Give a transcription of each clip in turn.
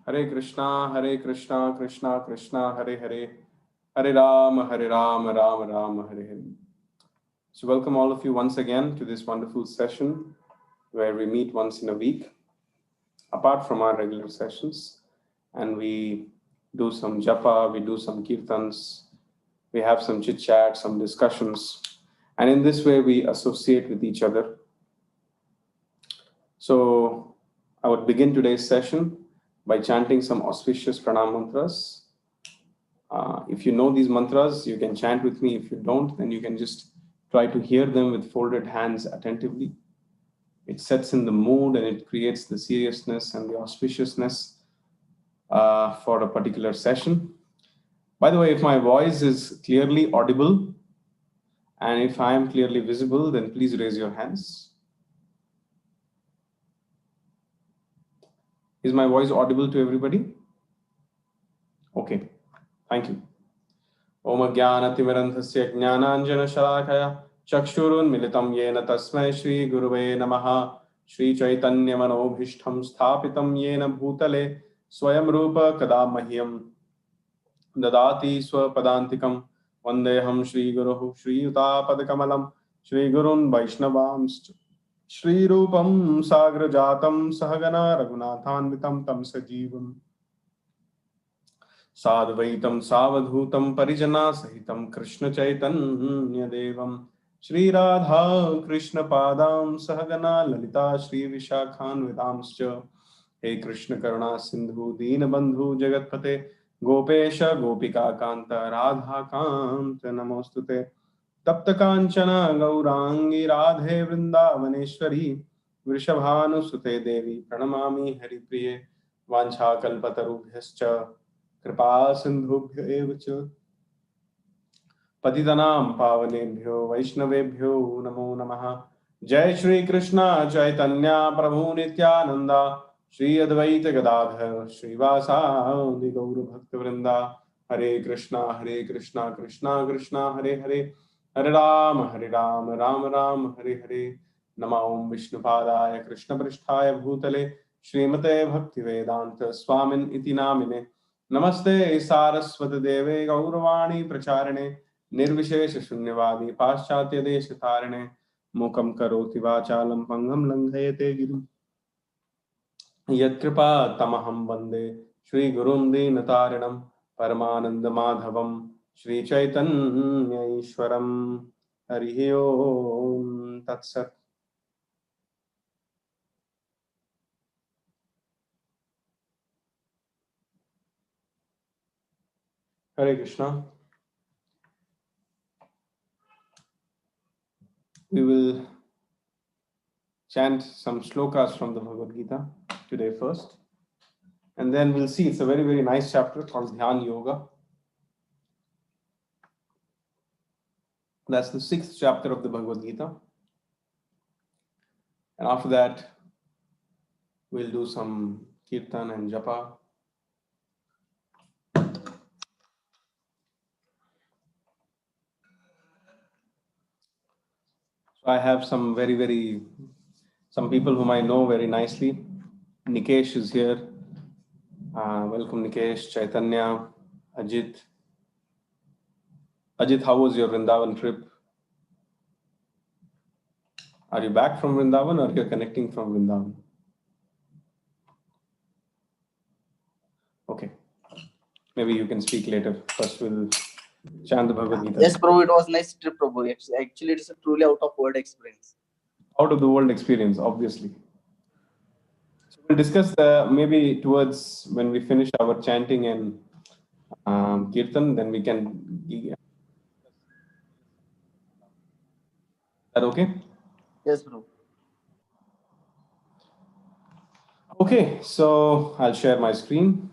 Hare Krishna, Krishna Krishna, Hare Hare, Hare Ram, Ram Ram, Hare Hare. So welcome all of you once again to this wonderful session where we meet once in a week, apart from our regular sessions, and we do some japa, we do some kirtans, we have some chit chat, some discussions, and in this way we associate with each other. So I would begin today's session by chanting some auspicious pranam mantras. If you know these mantras, you can chant with me. If you don't, then you can just try to hear them with folded hands attentively. It sets in the mood and it creates the seriousness and the auspiciousness for a particular session. By the way, if my voice is clearly audible and if I am clearly visible, then please raise your hands. Is my voice audible to everybody? Okay, thank you. Om Jnanatimirandhasya Jnananjana Shalakaya Chakshurunmilitam Yena Tasmai Shri Guruve Namaha Shri Chaitanya Manobhishtham Sthapitam Yena Bhutale Swayam Rupa Kadamahyam Dadati Swapadantikam Vandeham Shri Guruhu Shri Utapadakamalam Shri Gurun Vaishnavamscha Shri Rupam Sagra Jatam Sahagana Raghunathanvitam Tam Sajivam Sadvaitam Savadhutam Parijana Sahitam Krishna Chaitanya Devam Shri Radha Krishna Padam Sahagana Lalita Shri Vishakhan Vedamscha He Krishna Karuna Sindhu Deenabandhu Jagatpate Gopesha Gopika Kanta Radha Kanta Namostute Tapta Kanchana Gaurangi Radhe Vrindavaneshwari Vrishabhanusute Devi Pranamami Haripriye Vancha Kalpatarubhyascha Kripa Sindhubhyo evacha Patitanam Pavanebhyo Vaishnavebhyo Namo Namaha Jai Shri Krishna Chaitanya Prabhu Nityananda Shri Advaita Gadadhar Shri Vasadi Gaura Bhakta Vrinda Hare Krishna Krishna Krishna Hare Hare Hare Ram Ram Ram Hare Hare Nama Om Vishnu Padaya Krishna Pristhaya Bhutale Srimate Bhakti Vedanta Swamin Iti Namine Namaste Saraswati Deve Gauravani Pracharine Nirvishesha Shunyavadi Paschatya Deshatarine Mukam Karoti Vachalam Pangam Langhayate Girim Yatkripa Tamaham Vande Shri Gurum Dinatarinam Paramananda Madhavam Shri Chaitanya Ishwaram Harihi Om Tat Sat. Hare Krishna. We will chant some shlokas from the Bhagavad Gita today first. And then we'll see, it's a very, very nice chapter called Dhyan Yoga. That's the 6th chapter of the Bhagavad Gita. And after that, we'll do some kirtan and japa. So I have some some people whom I know very nicely. Nikesh is here. Welcome Nikesh, Chaitanya, Ajit. Ajit, how was your Vrindavan trip? Are you back from Vrindavan or you're connecting from Vrindavan? Okay. Maybe you can speak later. First we'll chant the Bhagavad Gita. Yes, Prabhu, it was a nice trip, Prabhu. Actually, it's a truly out-of-world experience. Out of the world experience, obviously. So we'll discuss maybe towards when we finish our chanting and kirtan, then we can. Is that okay? Yes, Prabhu. Okay, so I'll share my screen.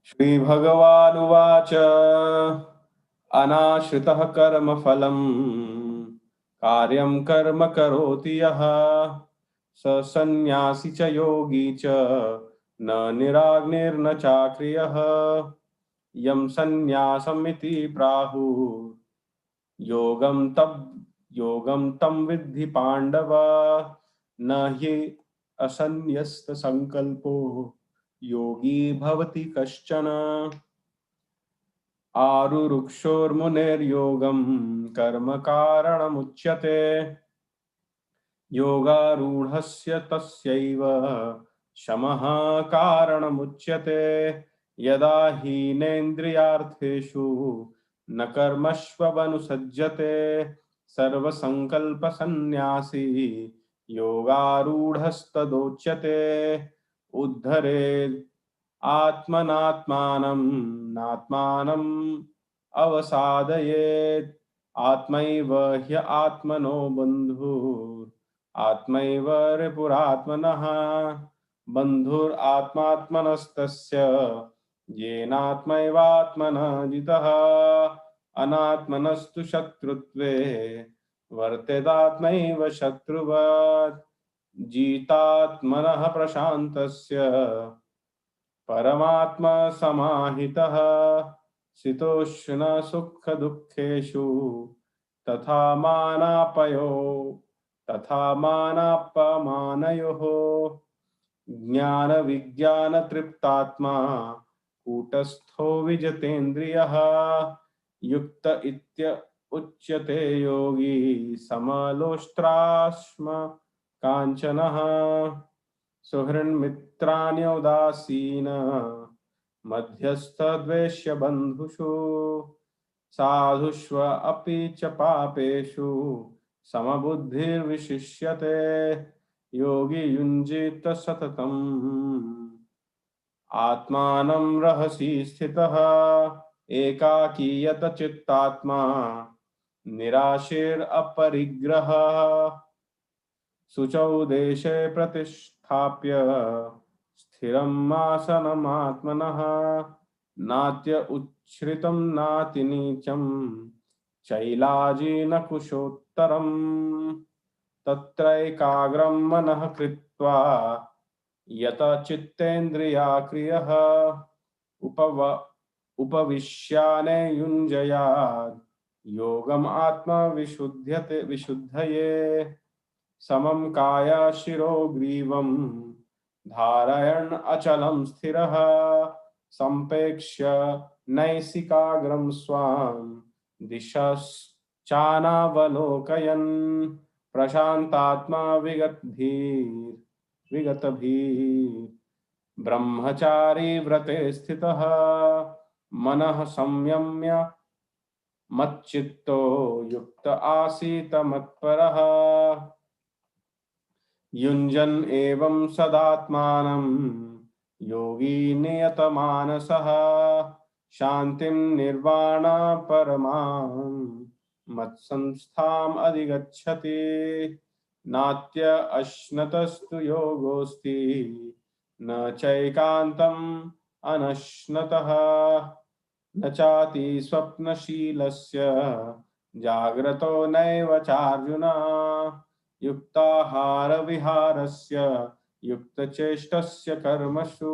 Shri Bhagavan Uvacha Anashritah Karma Phalam Karyam Karma Karoti Yaha Sa Sannyasi Cha Yogi Cha Na Niragnir Na Chakriyah Yam Sannyasam Iti Prahu योगम तम विद्धि पांडव न हि असन्यस्त संकल्पो योगी भवति कश्चन। आरुरुक्षोर्मुनेर्योगं कर्म कारणमुच्यते योगारूढस्य तस्यैव शमः कारणमुच्यते। यदा हीनेन्द्रियार्थेषु न कर्मष्वनुसज्जते सर्वसंकल्पसन्न्यासी योगारूढस्तदोच्यते। उद्धरेत् आत्मनात्मानं नात्मानम् अवसादयेत् आत्मैव ह्य आत्मनो बन्धुः आत्मैव रिपुरात्मनः बन्धुरात्मात्मनस्तस्य येनात्मैवात्मनः जितः अनात्मनस्तु शत्रुत्वे वर्तेदात्मैव शत्रुवत् जितात्मनः प्रशान्तस्य परमात्मा समाहितः शीतोष्ण सुख दुःखेषु तथा मानापमानयोः ज्ञान विज्ञान तृप्तात्मा कूटस्थो विजितेन्द्रियः युक्त इत्य उच्यते योगी समलोष्ट्राश्म काञ्चनः सुहृन्मित्राण्योदासीन मध्यस्थद्वेष्य बन्धुषु साधुष्व अपि च पापेषु समबुद्धिर्विशिष्यते योगी युञ्जीत सततम् आत्मानं रहसि स्थितः एकाकीयत चित्तात्मा निराशीर्अपरिग्रहः शुचौ देशे प्रतिष्ठाप्य स्थिरम् आसनमात्मनः नात्य उच्छ्रितं नातिनीचं चैलाजिन कुशोत्तरम् तत्रैकाग्रं मनः कृत्वा यत चित्तेन्द्रियाक्रियः उपविश्याने युञ्जयात् योगम् विशुद्धये समं काया शिरो ग्रीवं धारयन् अचलं स्थिरः संपेक्ष्य नैसिकाग्रं स्वां दिशश्चानावलोकयन् प्रशान्तात्मा विगतभीर् ब्रह्मचारी व्रते स्थितः मनः संयम्य मच्चित्तो युक्त आसीत मत्परः युञ्जन् एवं सदात्मानं योगी नियतमानसः शान्तिं निर्वाणा परमां मत्संस्थाम् अधिगच्छति नात्य अश्नतस्तु योगोऽस्ति न चैकान्तम् अनश्नतः न चाति स्वप्नशीलस्य जाग्रतो नैव चार्जुन युक्ताहार विहारस्य युक्तचेष्टस्य कर्मसु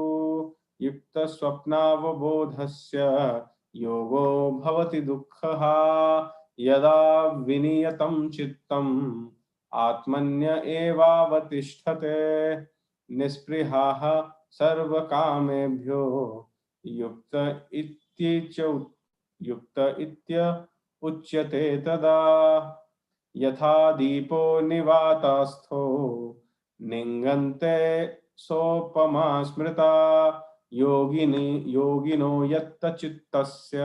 युक्तस्वप्नावबोधस्य योगो भवति दुःखः यदा विनियतं चित्तम् आत्मन्य एवावतिष्ठते निस्पृहः सर्वकामेभ्यो युक्त इत्य उच्यते तदा यथा दीपो निवातस्थो निङ्गन्ते सोपमा स्मृता योगिनो यत्त चित्तस्य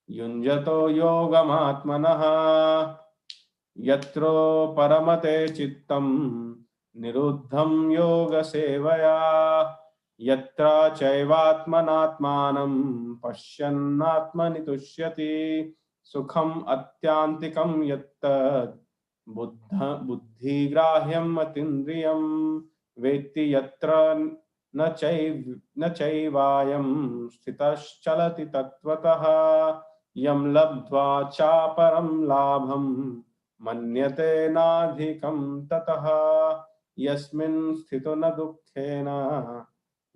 युञ्जतो योगमात्मनः यत्रो परमते चित्तं निरुद्धं योगसेवया यत्र चैवात्मनात्मानं पश्यन्नात्मनि तुष्यति सुखम् अत्यान्तिकं यत्तद् बुद्धिग्राह्यम् अतीन्द्रियं वेत्ति यत्र न चैवायं स्थितश्चलति तत्त्वतः यं लब्ध्वा चापरं लाभं मन्यते नाधिकं ततः यस्मिन् स्थितो न दुःखेन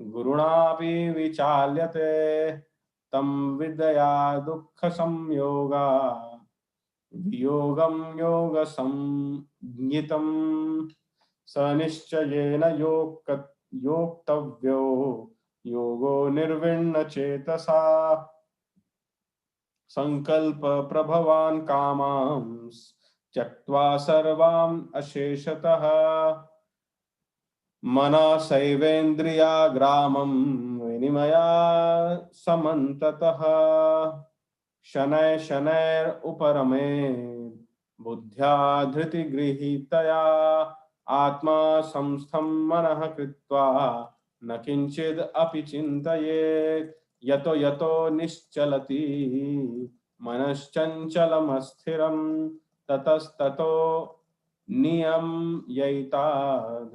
गुरुणापि विचाल्यते तं विदया दुःख संयोगा वियोगं योगसंज्ञितं स निश्चयेन योक्तव्यो योगो निर्विण्णचेतसा संकल्प प्रभवान् कामां त्यक्त्वा सर्वान् अशेषतः मनसैवेन्द्रियाग्रामं विनिमया समन्ततः शनैः शनैरुपरमे बुद्ध्या धृतिगृहीतया आत्मा संस्थं मनः कृत्वा न किंचिद् अपि चिन्तयेत् यतो यतो निश्चलति मनश्चञ्चलमस्थिरं ततस्ततो नियम्यैतात्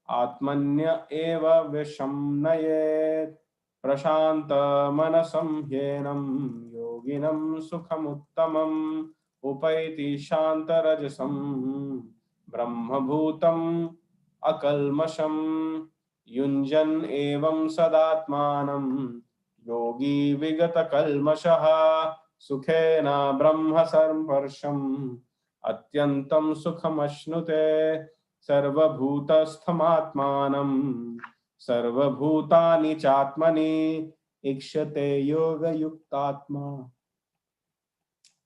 आत्मन्य एव विषं नयेत् प्रशांत मनसं ह्येनं योगिनं सुखमुत्तमम् उपैति शान्तरजसं ब्रह्मभूतम् अकल्मषं युञ्जन् एवं सदात्मानं योगी विगतकल्मषः सुखेन ब्रह्म संस्पर्शम् अत्यन्तं सुखमश्नुते सर्वभूतस्थमात्मानं सर्वभूतानि चात्मनि इक्षते योगयुक्तात्मा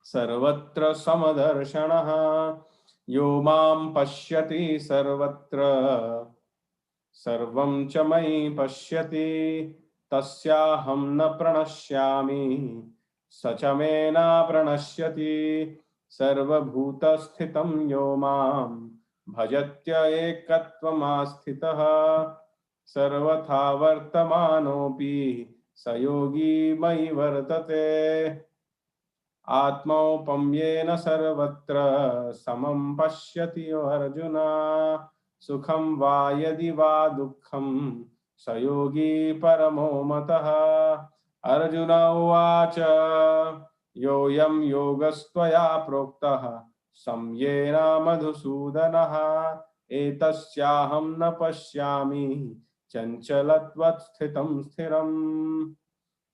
सर्वत्र समदर्शनः यो मां पश्यति सर्वत्र सर्वं च मयि पश्यति तस्याहं न प्रणश्यामि स च मे न प्रणश्यति सर्वभूतस्थितं यो मां भजत्य एकत्वमास्थितः सर्वथा वर्तमानोऽपि स योगी मयि वर्तते आत्मौपम्येन सर्वत्र समं पश्यति अर्जुन सुखं वा यदि वा दुःखं स योगी परमो मतः अर्जुन उवाच योऽयं योगस्त्वया प्रोक्तः सम्येन मधुसूदनः एतस्याहं न पश्यामि चञ्चलत्वत् स्थितं स्थिरम्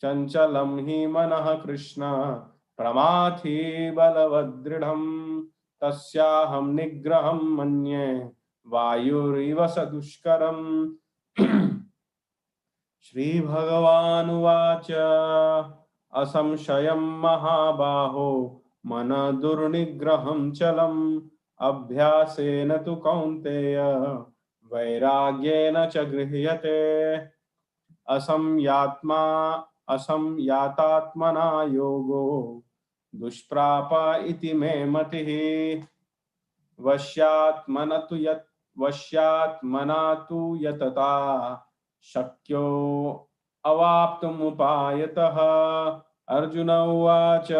चञ्चलं हि मनः कृष्ण प्रमाथि बलवदृढम् तस्याहं निग्रहं मन्ये वायुरिव सदुष्करम् श्रीभगवानुवाच असंशयं महाबाहो मन दुर्निग्रहं चलम् अभ्यासेन तु कौन्तेय वैराग्येन च गृह्यते असंयातात्मना योगो दुष्प्राप इति मे मतिः वश्यात्मना तु यतता शक्यो अवाप्तुमुपायतः अर्जुन उवाच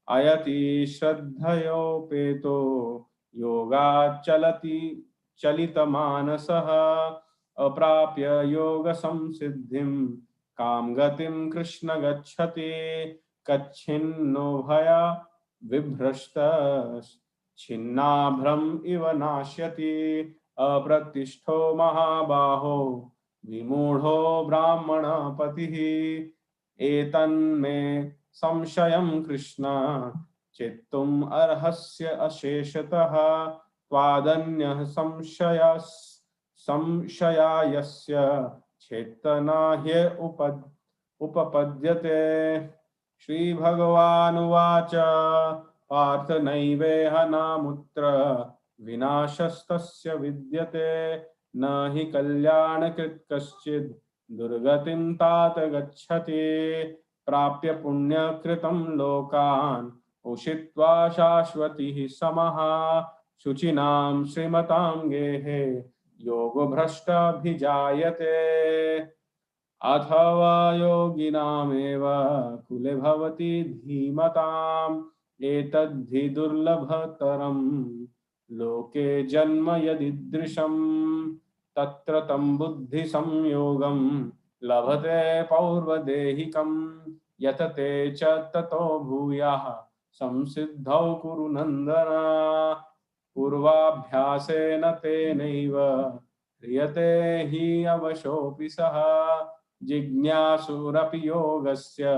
अयति श्रद्धयोपेतो योगात् चलितमानसः अप्राप्य योग संसिद्धिं काम गतिं कृष्ण गच्छति कच्छिन्नो भया विभ्रष्ट छिन्नाभ्रम इव नाश्यति अप्रतिष्ठो महाबाहो विमूढ़ो ब्राह्मणपतिः एतन्मे संशयं कृष्ण चित्तुम् अर्हस्य अशेषतः त्वादन्यः संशयायस्य चेतना ह्य उपपद्यते श्रीभगवानुवाच पार्थ नैवेह नामुत्र विनाशस्तस्य विद्यते न हि कल्याणकृत् कश्चित् दुर्गतिं तात गच्छति प्राप्य पुण्यकृतं लोकान् उषित्वा शाश्वतिः समः शुचिनां श्रीमतां गेहे योगभ्रष्टाभिजायते अथवा योगिनामेव कुले भवति धीमताम् एतद्धि दुर्लभतरं लोके जन्म यदीदृशम् तत्र तं बुद्धि संयोगं लभते पौर्वदेहिकं यतते च ततो भूयः संसिद्धौ कुरु नन्दन पूर्वाभ्यासेन तेनैव ह्रियते हि अवशोऽपि सः जिज्ञासुरपि योगस्य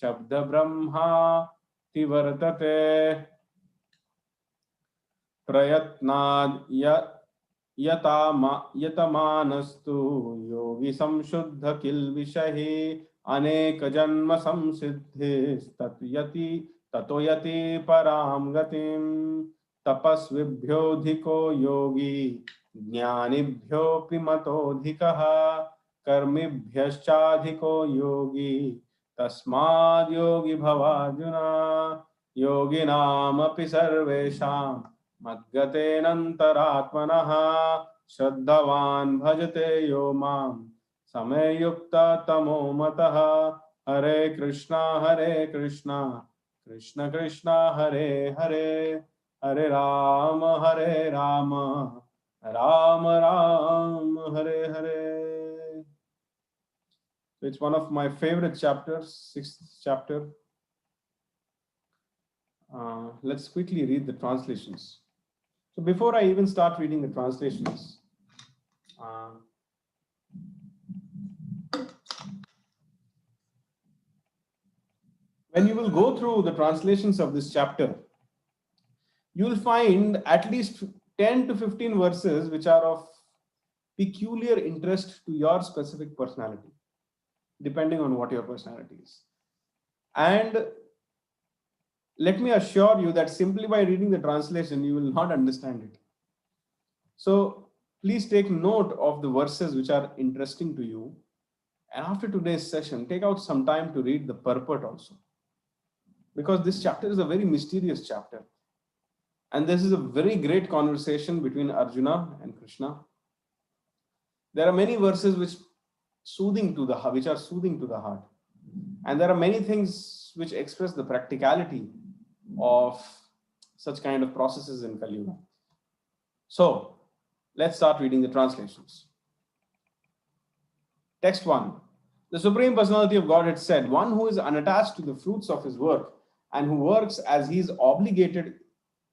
शब्द Brahma tivartate prayatnad yatamaanastu yogi samshuddha kilvishahi अनेक जन्म संसिद्धिस्तत्यति ततोयति पराम गतिम तपस्विभ्योऽधिको योगी ज्ञानिभ्योऽपि मतोऽधिकः कर्मिभ्यश्चाधिको योगी तस्माद् योगी भवार्जुन योगिनामपि सर्वेषां मद्गतेनन्तरात्मनः श्रद्धवान् भजते यो माम् समय युक्त तमो मतः हरे Krishna Krishna Krishna Hare Hare Hare Ram Ram Ram Hare Hare. So it's one of my favorite chapters, sixth chapter. Let's quickly read the translations. So before I even start reading the translations, when you will go through the translations of this chapter, you will find at least 10 to 15 verses which are of peculiar interest to your specific personality, depending on what your personality is. And let me assure you that simply by reading the translation, you will not understand it. So please take note of the verses which are interesting to you. And after today's session, take out some time to read the purport also, because this chapter is a very mysterious chapter. And this is a very great conversation between Arjuna and Krishna. There are many verses which are soothing to the heart. And there are many things which express the practicality of such kind of processes in Kali Yuga. So let's start reading the translations. Text 1. The Supreme Personality of Godhead said, one who is unattached to the fruits of his work and who works as he is obligated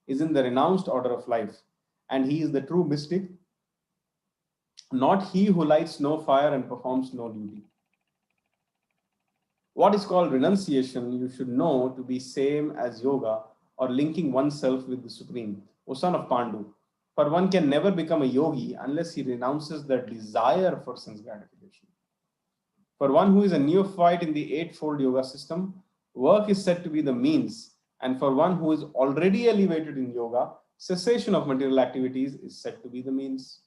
is in the renounced order of life, and he is the true mystic, not he who lights no fire and performs no duty. What is called renunciation, you should know to be same as yoga or linking oneself with the Supreme, O son of Pandu. For one can never become a yogi unless he renounces the desire for sense gratification. For one who is a neophyte in the eightfold yoga system, work is said to be the means, and for one who is already elevated in yoga, cessation of material activities is said to be the means.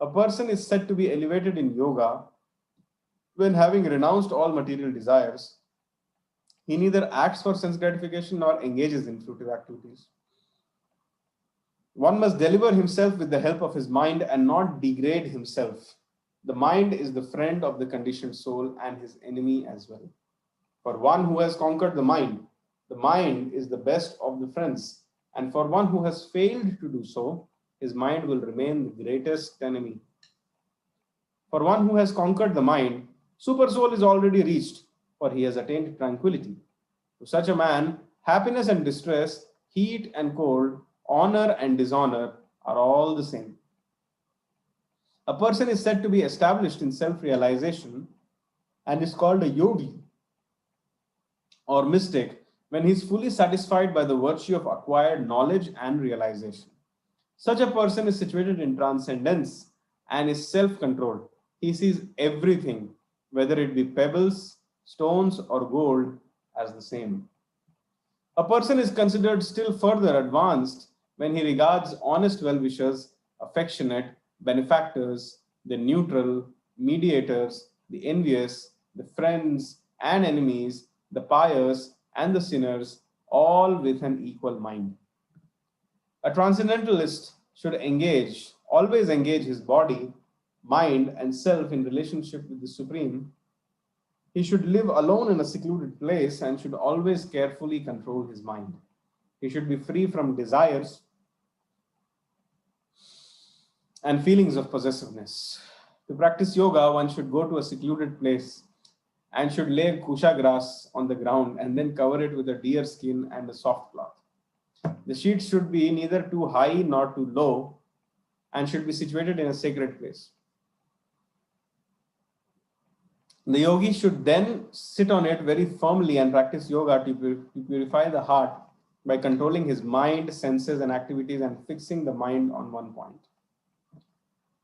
A person is said to be elevated in yoga when, having renounced all material desires, he neither acts for sense gratification nor engages in fruitive activities. One must deliver himself with the help of his mind and not degrade himself. The mind is the friend of the conditioned soul and his enemy as well. For one who has conquered the mind is the best of the friends. And for one who has failed to do so, his mind will remain the greatest enemy. For one who has conquered the mind, super soul is already reached, for he has attained tranquility. To such a man, happiness and distress, heat and cold, honor and dishonor are all the same. A person is said to be established in self-realization and is called a yogi or mystic when he is fully satisfied by the virtue of acquired knowledge and realization. Such a person is situated in transcendence and is self-controlled. He sees everything, whether it be pebbles, stones, or gold, as the same. A person is considered still further advanced when he regards honest well-wishers, affectionate, benefactors, the neutral, mediators, the envious, the friends and enemies, the pious and the sinners, all with an equal mind. A transcendentalist should always engage his body, mind, and self in relationship with the Supreme. He should live alone in a secluded place and should always carefully control his mind. He should be free from desires and feelings of possessiveness. To practice yoga, one should go to a secluded place and should lay kusha grass on the ground and then cover it with a deer skin and a soft cloth. The sheets should be neither too high nor too low and should be situated in a sacred place. The yogi should then sit on it very firmly and practice yoga to purify the heart by controlling his mind, senses, and activities and fixing the mind on one point.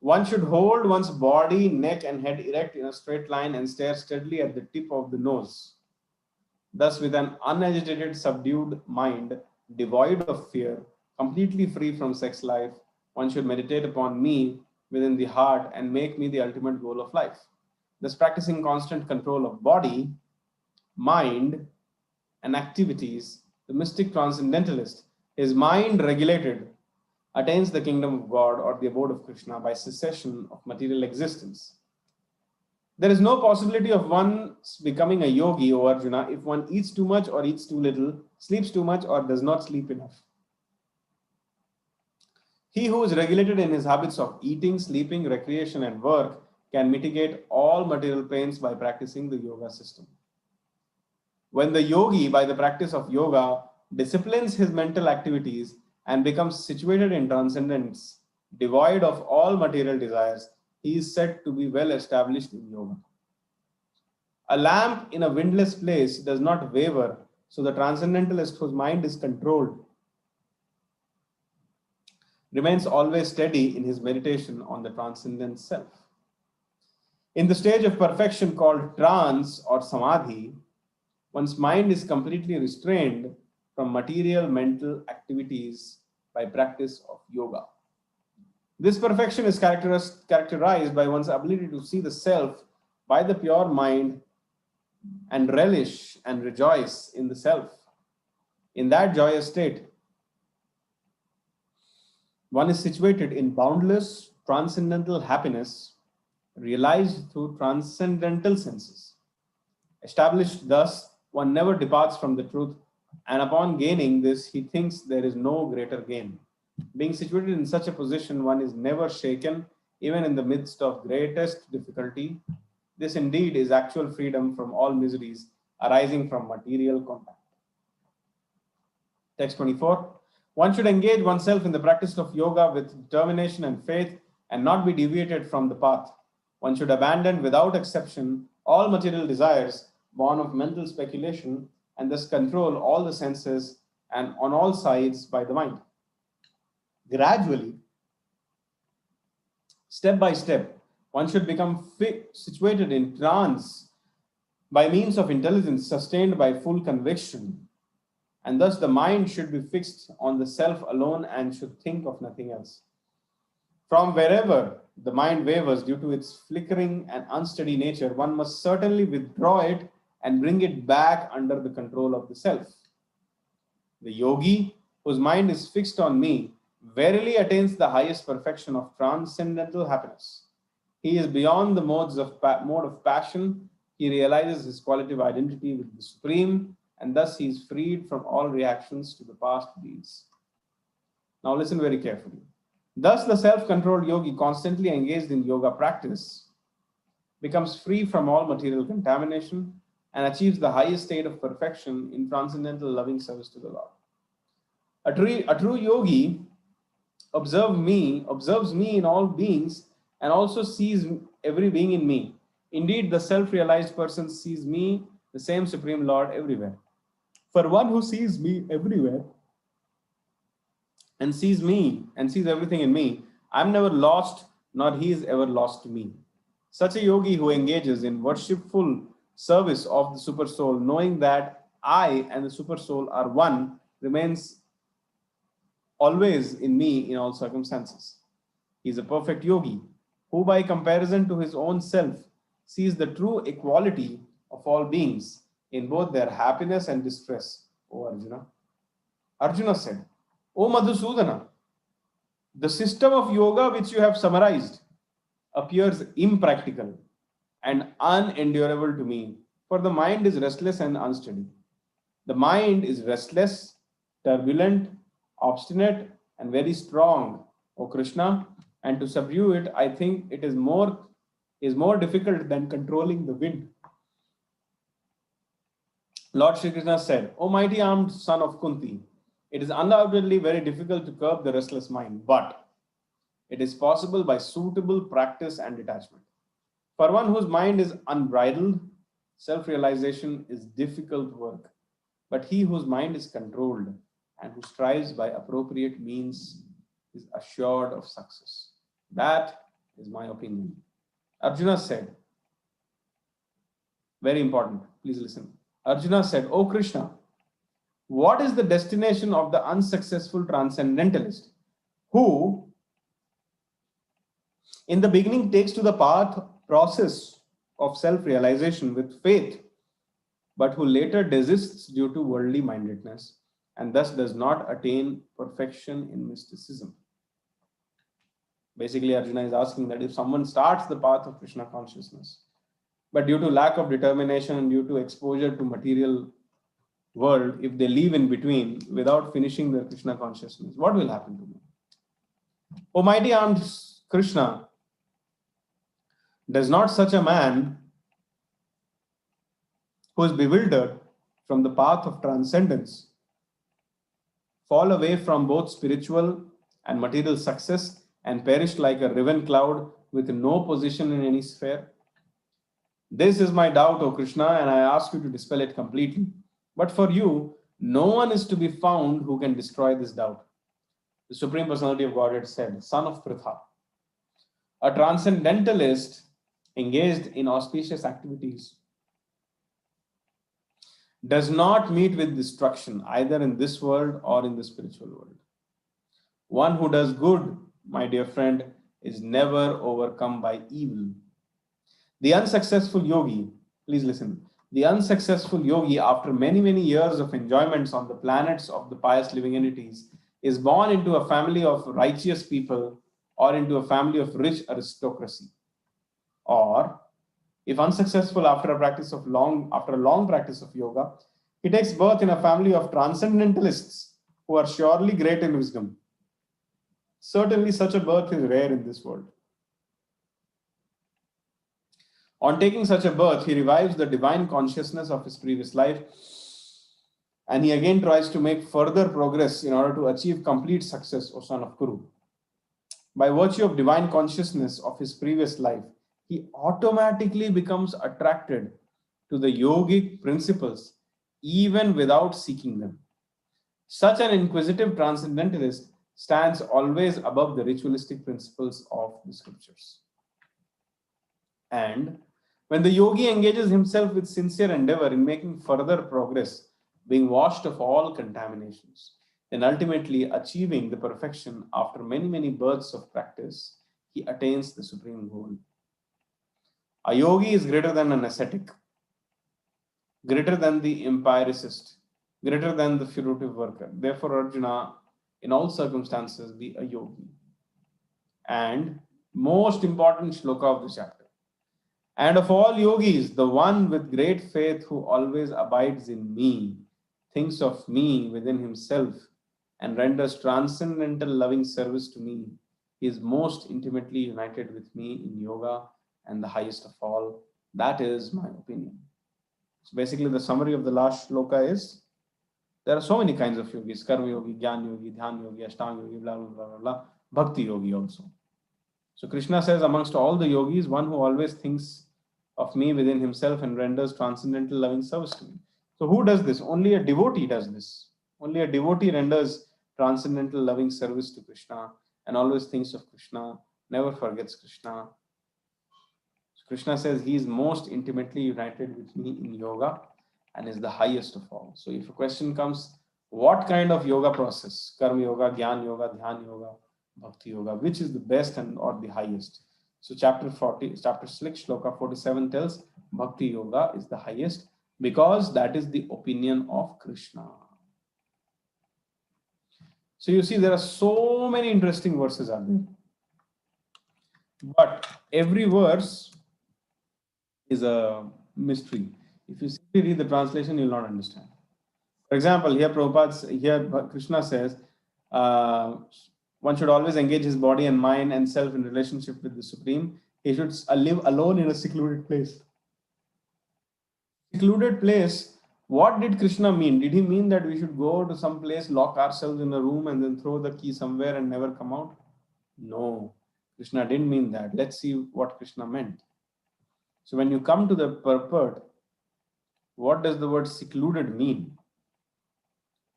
One should hold one's body, neck, and head erect in a straight line and stare steadily at the tip of the nose. Thus, with an unagitated, subdued mind, devoid of fear, completely free from sex life, one should meditate upon me within the heart and make me the ultimate goal of life. Thus, practicing constant control of body, mind, and activities, the mystic transcendentalist, his mind regulated, attains the kingdom of God or the abode of Krishna by cessation of material existence. There is no possibility of one becoming a yogi, O Arjuna, if one eats too much or eats too little, sleeps too much or does not sleep enough. He who is regulated in his habits of eating, sleeping, recreation, and work can mitigate all material pains by practicing the yoga system. When the yogi, by the practice of yoga, disciplines his mental activities and becomes situated in transcendence, devoid of all material desires, he is said to be well established in yoga. A lamp in a windless place does not waver, so the transcendentalist whose mind is controlled remains always steady in his meditation on the transcendent self. In the stage of perfection called trance or samadhi, one's mind is completely restrained from material mental activities by practice of yoga. This perfection is characterized by one's ability to see the self by the pure mind and relish and rejoice in the self. In that joyous state, one is situated in boundless transcendental happiness realized through transcendental senses. Established thus, one never departs from the truth, and upon gaining this, he thinks there is no greater gain. Being situated in such a position, one is never shaken, even in the midst of greatest difficulty. This indeed is actual freedom from all miseries arising from material contact. Text 24. One should engage oneself in the practice of yoga with determination and faith and not be deviated from the path. One should abandon without exception all material desires born of mental speculation and thus control all the senses and on all sides by the mind. Gradually, step by step, one should become situated in trance by means of intelligence sustained by full conviction, and thus the mind should be fixed on the self alone and should think of nothing else. From wherever the mind wavers due to its flickering and unsteady nature, one must certainly withdraw it and bring it back under the control of the self. The yogi, whose mind is fixed on me, verily attains the highest perfection of transcendental happiness. He is beyond the mode of passion. He realizes his qualitative identity with the Supreme, and thus he is freed from all reactions to the past deeds. Now listen very carefully. Thus the self-controlled yogi, constantly engaged in yoga practice, becomes free from all material contamination and achieves the highest state of perfection in transcendental loving service to the Lord. A true yogi observes me in all beings and also sees every being in me. Indeed, the self-realized person sees me, the same Supreme Lord, everywhere. For one who sees me everywhere and sees me and sees everything in me, I'm never lost, nor he is ever lost to me. Such a yogi who engages in worshipful service of the Super Soul, knowing that I and the Super Soul are one, remains always in me in all circumstances. He is a perfect yogi who, by comparison to his own self, sees the true equality of all beings in both their happiness and distress, O Arjuna. Arjuna said, O Madhusudana, the system of yoga which you have summarized appears impractical and unendurable to me, for the mind is restless and unsteady. The mind is restless, turbulent, obstinate, and very strong, O Krishna, and to subdue it, I think it is more difficult than controlling the wind. Lord Shri Krishna said, O mighty armed son of Kunti, it is undoubtedly very difficult to curb the restless mind, but it is possible by suitable practice and detachment. For one whose mind is unbridled, self-realization is difficult work. But he whose mind is controlled and who strives by appropriate means is assured of success. That is my opinion. Arjuna said, very important, please listen. Arjuna said, "O Krishna, what is the destination of the unsuccessful transcendentalist who in the beginning takes to the path process of self-realization with faith, but who later desists due to worldly mindedness and thus does not attain perfection in mysticism?" Basically, Arjuna is asking that if someone starts the path of Krishna consciousness, but due to lack of determination and due to exposure to material world, if they leave in between without finishing their Krishna consciousness, what will happen to them? O mighty armed Krishna, does not such a man who is bewildered from the path of transcendence fall away from both spiritual and material success and perish like a riven cloud with no position in any sphere? This is my doubt, O Krishna, and I ask you to dispel it completely. But for you, no one is to be found who can destroy this doubt. The Supreme Personality of Godhead said, "Son of Pritha, a transcendentalist engaged in auspicious activities does not meet with destruction either in this world or in the spiritual world. One who does good, my dear friend, is never overcome by evil. The unsuccessful yogi," please listen, "the unsuccessful yogi, after many, many years of enjoyments on the planets of the pious living entities, is born into a family of righteous people or into a family of rich aristocracy. Or, if unsuccessful after a long practice of yoga, he takes birth in a family of transcendentalists who are surely great in wisdom. Certainly, such a birth is rare in this world. On taking such a birth, he revives the divine consciousness of his previous life, and he again tries to make further progress in order to achieve complete success, O son of Kuru. By virtue of divine consciousness of his previous life, he automatically becomes attracted to the yogic principles even without seeking them. Such an inquisitive transcendentalist stands always above the ritualistic principles of the scriptures. And when the yogi engages himself with sincere endeavor in making further progress, being washed of all contaminations, then ultimately achieving the perfection after many, many births of practice, he attains the supreme goal. A yogi is greater than an ascetic, greater than the empiricist, greater than the fruitive worker. Therefore, Arjuna, in all circumstances, be a yogi. And most important shloka of the chapter. And of all yogis, the one with great faith who always abides in me, thinks of me within himself, and renders transcendental loving service to me, he is most intimately united with me in yoga and the highest of all. That is my opinion. So basically the summary of the last shloka is, there are so many kinds of yogis: karma yogi, jnana yogi, dhyan yogi, ashtanga yogi, blah, blah, blah, blah, blah, bhakti yogi also. So Krishna says, amongst all the yogis, one who always thinks of me within himself and renders transcendental loving service to me. So who does this? Only a devotee does this. Only a devotee renders transcendental loving service to Krishna and always thinks of Krishna, never forgets Krishna. So Krishna says he is most intimately united with me in yoga and is the highest of all. So if a question comes, what kind of yoga process? Karma yoga, jnana yoga, dhyan yoga, bhakti yoga, which is the best and or the highest? So chapter 6, shloka 47 tells bhakti yoga is the highest because that is the opinion of Krishna. So you see, there are so many interesting verses out there. But every verse is a mystery. If you simply read the translation, you will not understand. For example, here Krishna says, one should always engage his body and mind and self in relationship with the Supreme. He should live alone in a secluded place. Secluded place, what did Krishna mean? Did he mean that we should go to some place, lock ourselves in a room and then throw the key somewhere and never come out? No, Krishna didn't mean that. Let's see what Krishna meant. So when you come to the purport, what does the word secluded mean?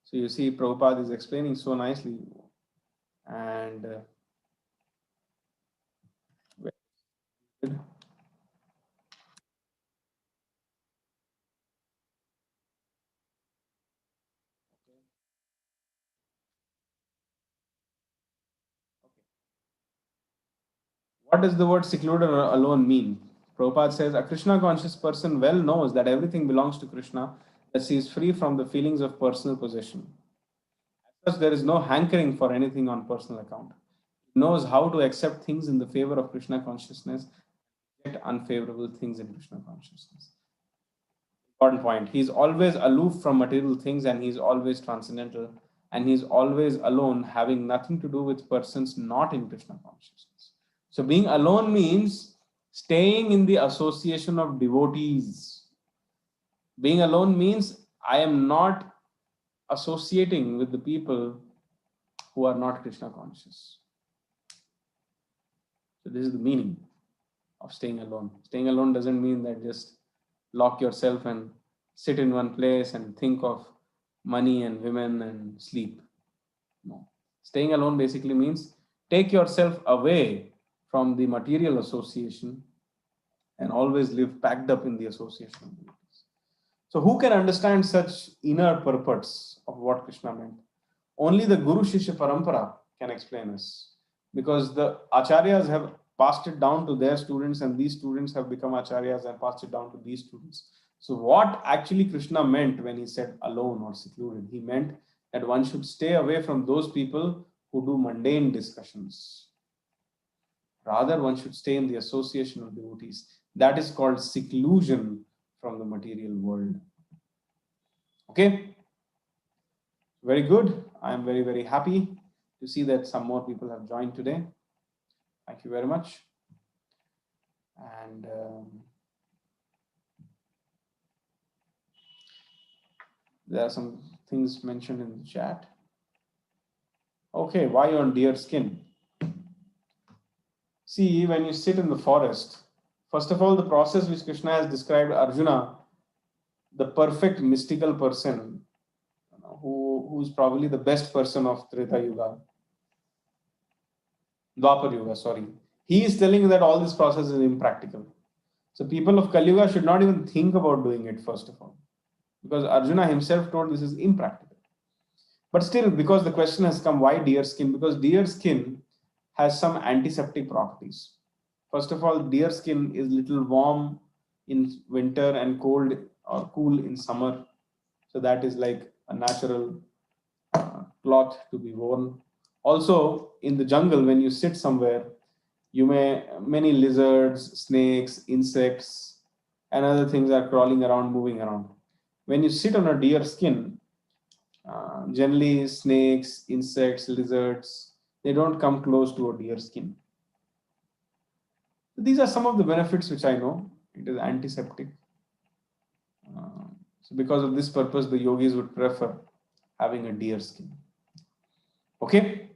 So you see, Prabhupada is explaining so nicely. And what does the word secluded or alone mean? Prabhupada says, a Krishna conscious person well knows that everything belongs to Krishna, that he is free from the feelings of personal possession. Thus, there is no hankering for anything on personal account. He knows how to accept things in the favor of Krishna consciousness, reject unfavorable things in Krishna consciousness. Important point. He is always aloof from material things, and he is always transcendental, and he is always alone, having nothing to do with persons not in Krishna consciousness. So being alone means staying in the association of devotees. Being alone means I am not associating with the people who are not Krishna conscious. So this is the meaning of staying alone. Staying alone doesn't mean that just lock yourself and sit in one place and think of money and women and sleep. No. Staying alone basically means take yourself away from the material association and always live packed up in the association of devotees. So who can understand such inner purports of what Krishna meant? Only the Guru Shishya Parampara can explain us, because the Acharyas have passed it down to their students, and these students have become Acharyas and passed it down to these students. So what actually Krishna meant when he said alone or secluded? He meant that one should stay away from those people who do mundane discussions. Rather, one should stay in the association of devotees. That is called seclusion from the material world. Okay? Very good. I am very, very happy to see that some more people have joined today. Thank you very much. And there are some things mentioned in the chat. Okay, why on deer skin? See, when you sit in the forest, first of all, the process which Krishna has described Arjuna, the perfect mystical person, who is probably the best person of Treta Yuga, Dwapar Yuga, sorry. He is telling you that all this process is impractical. So people of Kali Yuga should not even think about doing it, first of all, because Arjuna himself told this is impractical. But still, because the question has come, why deer skin? Because deer skin has some antiseptic properties. First of all, deer skin is little warm in winter and cold or cool in summer. So that is like a natural cloth to be worn. Also, in the jungle, when you sit somewhere, many lizards, snakes, insects, and other things are crawling around, moving around. When you sit on a deer skin, generally snakes, insects, lizards, they don't come close to a deer skin. These are some of the benefits which I know. It is antiseptic. So because of this purpose, the yogis would prefer having a deer skin. Okay.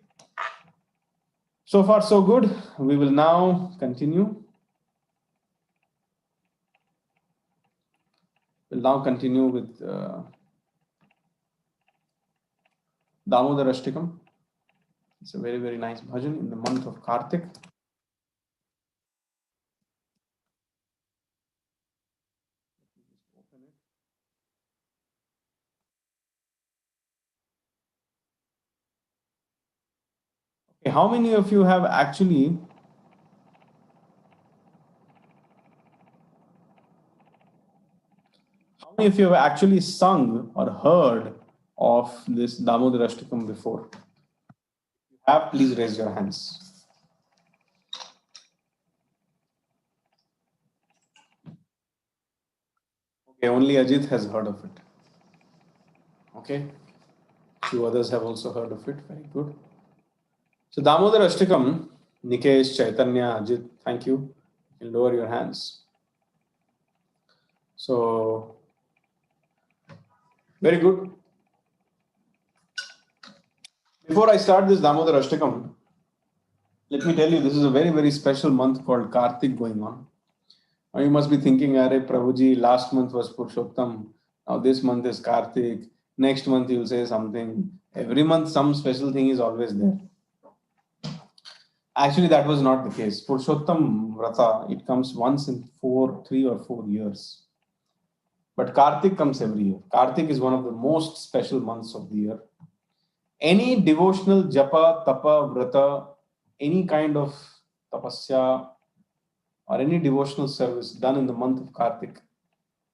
So far, so good. We will now continue. We'll now continue with Damodarashtakam. It's a very, very nice bhajan in the month of Kartik. Okay, how many of you have actually sung or heard of this Damodarashtakam before? If you have, please raise your hands. Okay, only Ajit has heard of it. Okay, few others have also heard of it. Very good. So Damodarashtakam, Nikesh, Chaitanya, Ajit, thank you. You can lower your hands. So, very good. Before I start this Damodarashtakam, let me tell you, this is a very, very special month called Kartik going on. Now you must be thinking, Arey Prabhuji, last month was Purushottam, now this month is Kartik, next month you'll say something. Every month some special thing is always there. Actually, that was not the case. Purushottam Vrata, it comes once in 3 or 4 years. But Kartik comes every year. Kartik is one of the most special months of the year. Any devotional japa, tapa, vrata, any kind of tapasya or any devotional service done in the month of Kartik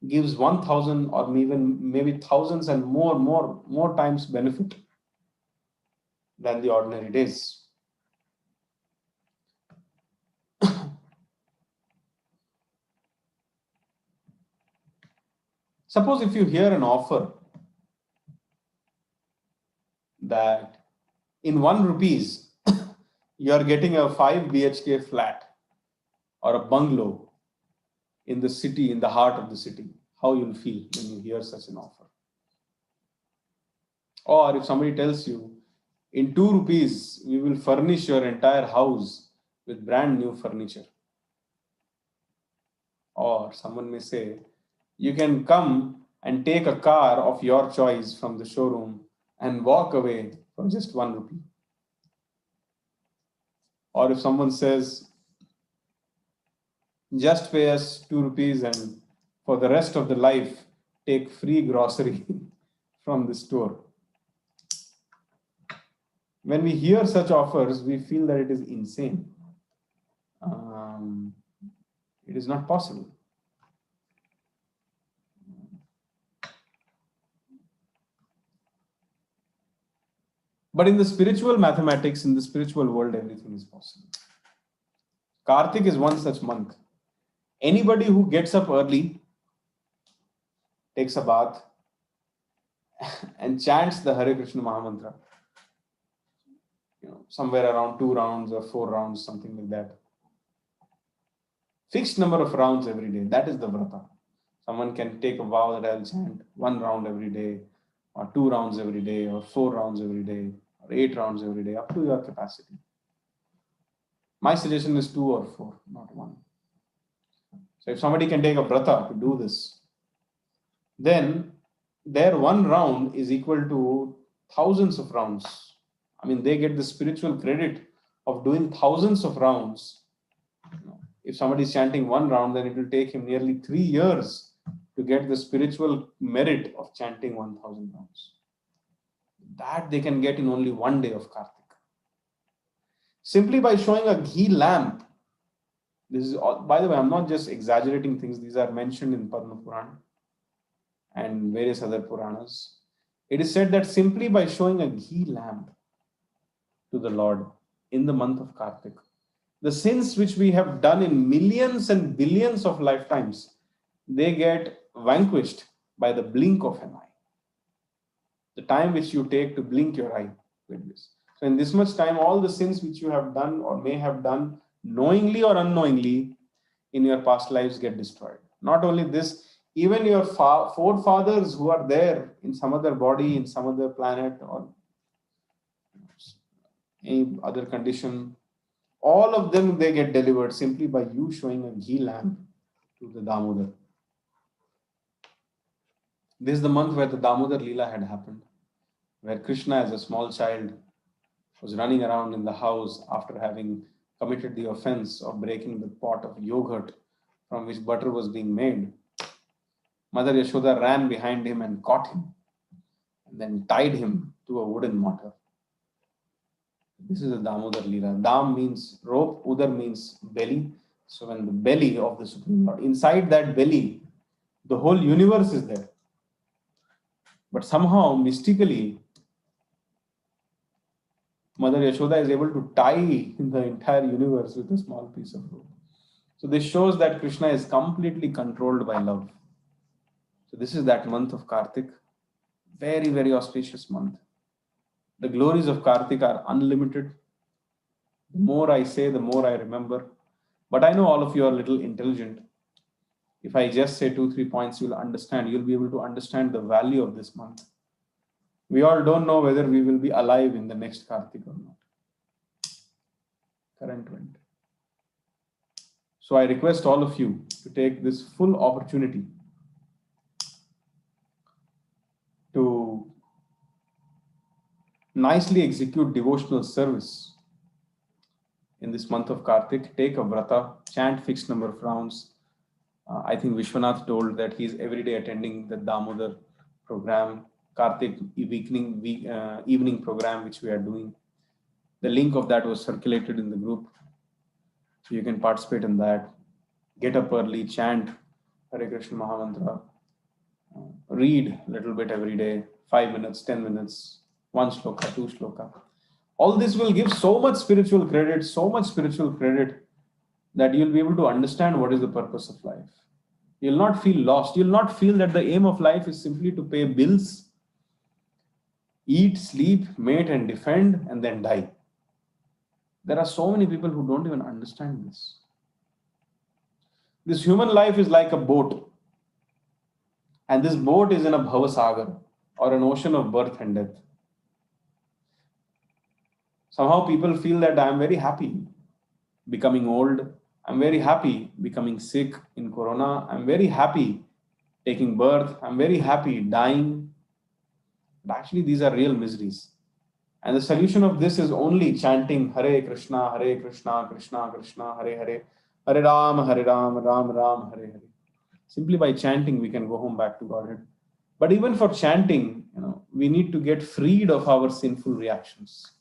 gives 1,000 or even maybe thousands and more times benefit than the ordinary days. Suppose if you hear an offer that in 1 rupees you are getting a 5 BHK flat or a bungalow in the city, in the heart of the city, how you'll feel when you hear such an offer. Or if somebody tells you, in 2 rupees, we will furnish your entire house with brand new furniture. Or someone may say, you can come and take a car of your choice from the showroom and walk away for just 1 rupee. Or if someone says, just pay us 2 rupees and for the rest of the life, take free grocery from the store. When we hear such offers, we feel that it is insane. It is not possible. But in the spiritual mathematics, in the spiritual world, everything is possible. Kartik is one such month. Anybody who gets up early, takes a bath, and chants the Hare Krishna Mahamantra, somewhere around 2 rounds or 4 rounds, something like that. Fixed number of rounds every day. That is the vrata. Someone can take a vow that I'll chant 1 round every day, or 2 rounds every day, or 4 rounds every day, or 8 rounds every day, up to your capacity. My suggestion is 2 or 4, not 1. So if somebody can take a vrata to do this, then their 1 round is equal to thousands of rounds. I mean, they get the spiritual credit of doing thousands of rounds. If somebody is chanting 1 round, then it will take him nearly 3 years to get the spiritual merit of chanting 1,000 rounds. That they can get in only 1 day of Kartik. Simply by showing a ghee lamp. This is all, by the way, I'm not just exaggerating things. These are mentioned in Padma Purana and various other Puranas. It is said that simply by showing a ghee lamp to the Lord in the month of Kartik, the sins which we have done in millions and billions of lifetimes, they get vanquished by the blink of an eye. The time which you take to blink your eye with this. So in this much time, all the sins which you have done or may have done knowingly or unknowingly in your past lives get destroyed. Not only this, even your forefathers who are there in some other body, in some other planet or any other condition, all of them, they get delivered simply by you showing a ghee lamp to the Damodar. This is the month where the Damodar Leela had happened, where Krishna as a small child was running around in the house after having committed the offense of breaking the pot of yogurt from which butter was being made. Mother Yashoda ran behind him and caught him and then tied him to a wooden mortar. This is a Damodar Leela. Dam means rope, Udar means belly. So when the belly of the Supreme Lord, inside that belly, the whole universe is there. But somehow, mystically, Mother Yashoda is able to tie the entire universe with a small piece of rope. So this shows that Krishna is completely controlled by love. So this is that month of Kartik. Very, very auspicious month. The glories of Kartik are unlimited. The more I say, the more I remember. But I know all of you are a little intelligent. If I just say 2-3 points, you'll understand. You'll be able to understand the value of this month. We all don't know whether we will be alive in the next Kartik or not. Current wind. So I request all of you to take this full opportunity to nicely execute devotional service in this month of Kartik. Take a vrata, chant fixed number of rounds. I think Vishwanath told that he's every day attending the Damodar program, Kartik evening program, which we are doing. The link of that was circulated in the group. So you can participate in that. Get up early, chant Hare Krishna Mahamantra. Read a little bit every day, 5 minutes, 10 minutes, 1 shloka, 2 shloka. All this will give so much spiritual credit that you'll be able to understand what is the purpose of life. You'll not feel lost. You'll not feel that the aim of life is simply to pay bills, eat, sleep, mate and defend, and then die. There are so many people who don't even understand this. This human life is like a boat. And this boat is in a bhavasagar, or an ocean of birth and death. Somehow people feel that I am very happy becoming old. I'm very happy becoming sick in corona. I'm very happy taking birth. I'm very happy dying. But actually, these are real miseries. And the solution of this is only chanting Hare Krishna, Krishna Krishna, Hare Hare, Hare Ram, Ram Ram, Hare Hare. Simply by chanting, we can go home back to Godhead. But even for chanting, we need to get freed of our sinful reactions.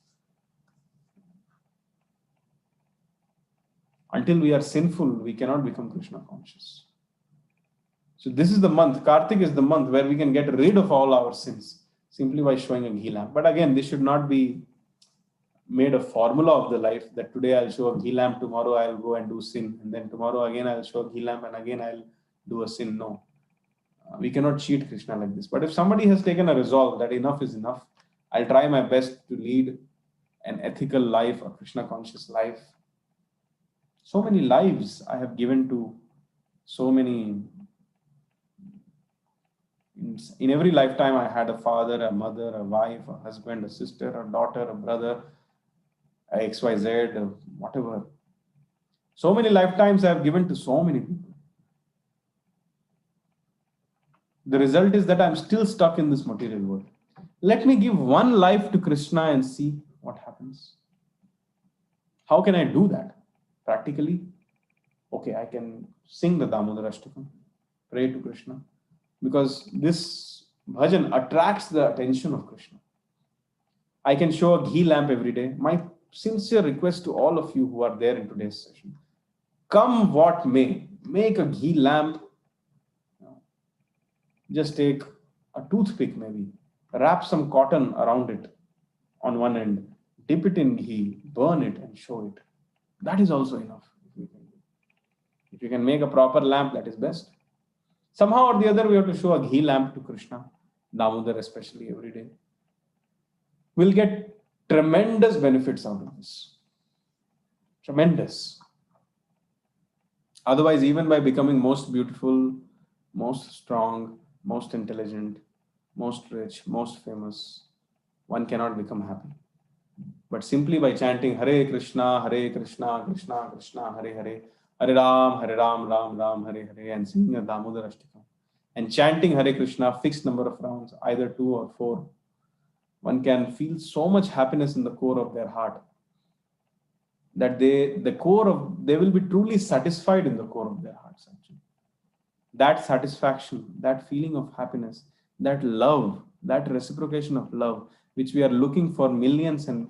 Until we are sinful, we cannot become Krishna conscious. So this is the month, Kartik is the month where we can get rid of all our sins simply by showing a ghee lamp. But again, this should not be made a formula of the life that today I'll show a ghee lamp, tomorrow I'll go and do sin, and then tomorrow again I'll show a ghee lamp and again I'll do a sin. No. We cannot cheat Krishna like this. But if somebody has taken a resolve that enough is enough, I'll try my best to lead an ethical life, a Krishna conscious life. So many lives I have given to so many. In every lifetime, I had a father, a mother, a wife, a husband, a sister, a daughter, a brother, a XYZ, whatever. So many lifetimes I have given to so many people. The result is that I'm still stuck in this material world. Let me give one life to Krishna and see what happens. How can I do that? Practically, okay, I can sing the Damodarashtakam, pray to Krishna, because this bhajan attracts the attention of Krishna. I can show a ghee lamp every day. My sincere request to all of you who are there in today's session, come what may, make a ghee lamp. Just take a toothpick maybe, wrap some cotton around it on one end, dip it in ghee, burn it and show it. That is also enough. If you can make a proper lamp, that is best. Somehow or the other, we have to show a ghee lamp to Krishna, Damodar especially every day. We'll get tremendous benefits out of this. Tremendous. Otherwise, even by becoming most beautiful, most strong, most intelligent, most rich, most famous, one cannot become happy. But simply by chanting Hare Krishna, Krishna Krishna, Hare Hare, Hare Ram, Ram Ram, Hare Hare, and singing a Damodarashtakam, and chanting Hare Krishna fixed number of rounds, either 2 or 4, one can feel so much happiness in the core of their heart that they will be truly satisfied in the core of their hearts. Actually, that satisfaction, that feeling of happiness, that love, that reciprocation of love, which we are looking for millions and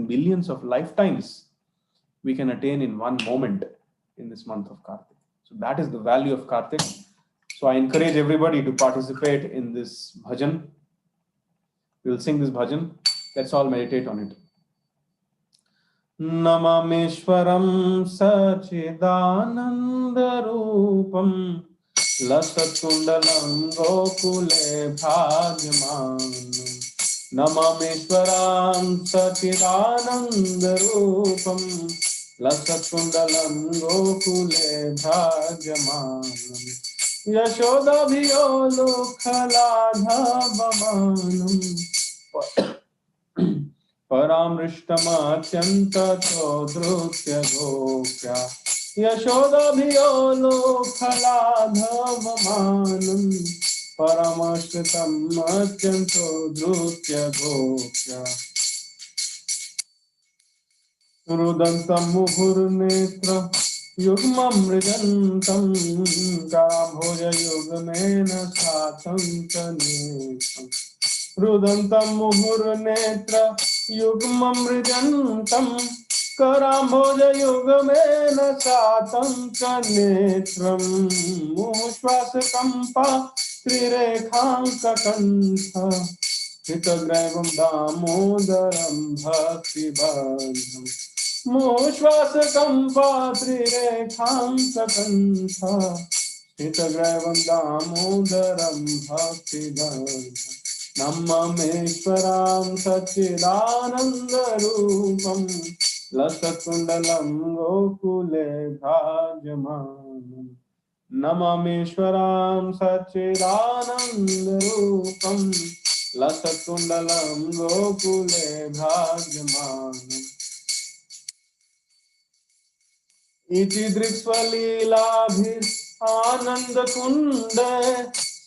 billions of lifetimes, we can attain in one moment in this month of Kartik. So that is the value of Kartik. So I encourage everybody to participate in this bhajan. We will sing this bhajan. Let's all meditate on it. Namameshwaram Sachidananda Rupam Lasakundalam Gokule Bhagyamanam Namameshwaram Sachidananda Rupam Lasakundalam Gokule Bhagyamanam Yashodabhiyo Lokhaladhavamanam Paramrishtamachyanta Chodrutya Gopya यशोदभियो लोकलाघवमानम् परमश्रितम् अत्यन्तो धृत्य गोप्य रुदन्तं मुहुर्नेत्र युग्मं मृजन्तं कराम्भोजयुग्मेन सातं च नेत्रम् रुदन्तं मुहुर्नेत्र युग्मं मृजन्तं कराम्भोजयुग्मेन सातं च नेत्रम् मुश्वासकम्पा त्रिरेखाङ्ककण्ठ हितग्रैवं दामोदरं भक्तिबन्धम् मोश्वासकम्पा त्रिरेखाङ्ककण्ठ हितग्रैवं दामोदरं भक्तिबन्धम् नममेश्वरां सच्चिदानन्दरूपं लसत्कुण्डलं गोकुले भ्राजमानम् नममेश्वरां सच्चिदानन्दरूपं लसत्कुण्डलं गोकुले भ्राजमानम् इति दृक्स्वलीलाभिरानन्दकुण्डे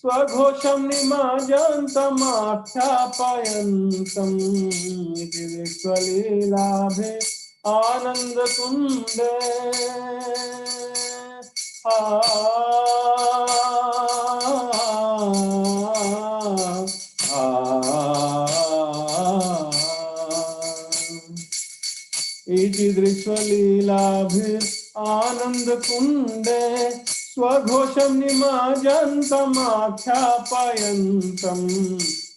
स्वघोषं निमज्जन्तमाख्यापयन्तम् इति दृक्स्वलीलाभिरानन्दकुण्डे इति दृक्स्वलीलाभिरानन्दकुण्डे स्वघोषं निमज्जन्तमाख्यापयन्तम्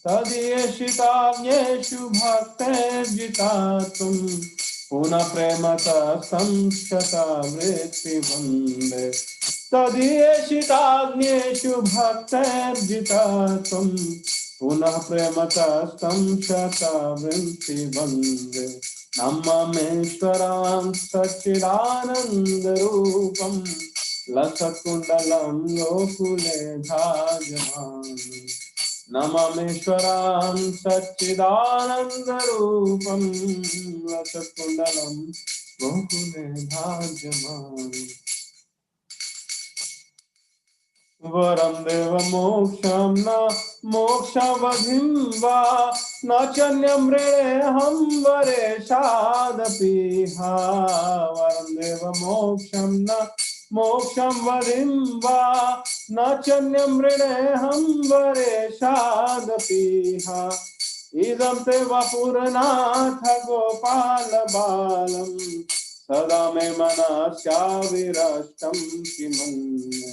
तदीयशिताज्ञेषु भक्तैर्जितात्वं पुनः प्रेमतः वृत्तिवन्दे तदीयशिताज्ञेषु भक्तैर्जितात्वं पुनः प्रेमतः वृत्तिवन्दे नममेश्वरां सच्चिदानन्दरूपं लसत्कुण्डलं गोकुले भ्राजमानम् नममेश्वरां सच्चिदानन्दरूपं लसत्कुण्डलं गोकुले भ्राजमानम् वरं देवमोक्षं न मोक्षावधिं वा न चन्यमृणेऽहं वरेशादपि वरं देवमोक्षं न मोक्षं वधिं वा न चन्यमृणेऽहं वरेशादपि इदं ते वपुरनाथ गोपाल बालं सदा मे मनस्याविरष्टं किमन्ये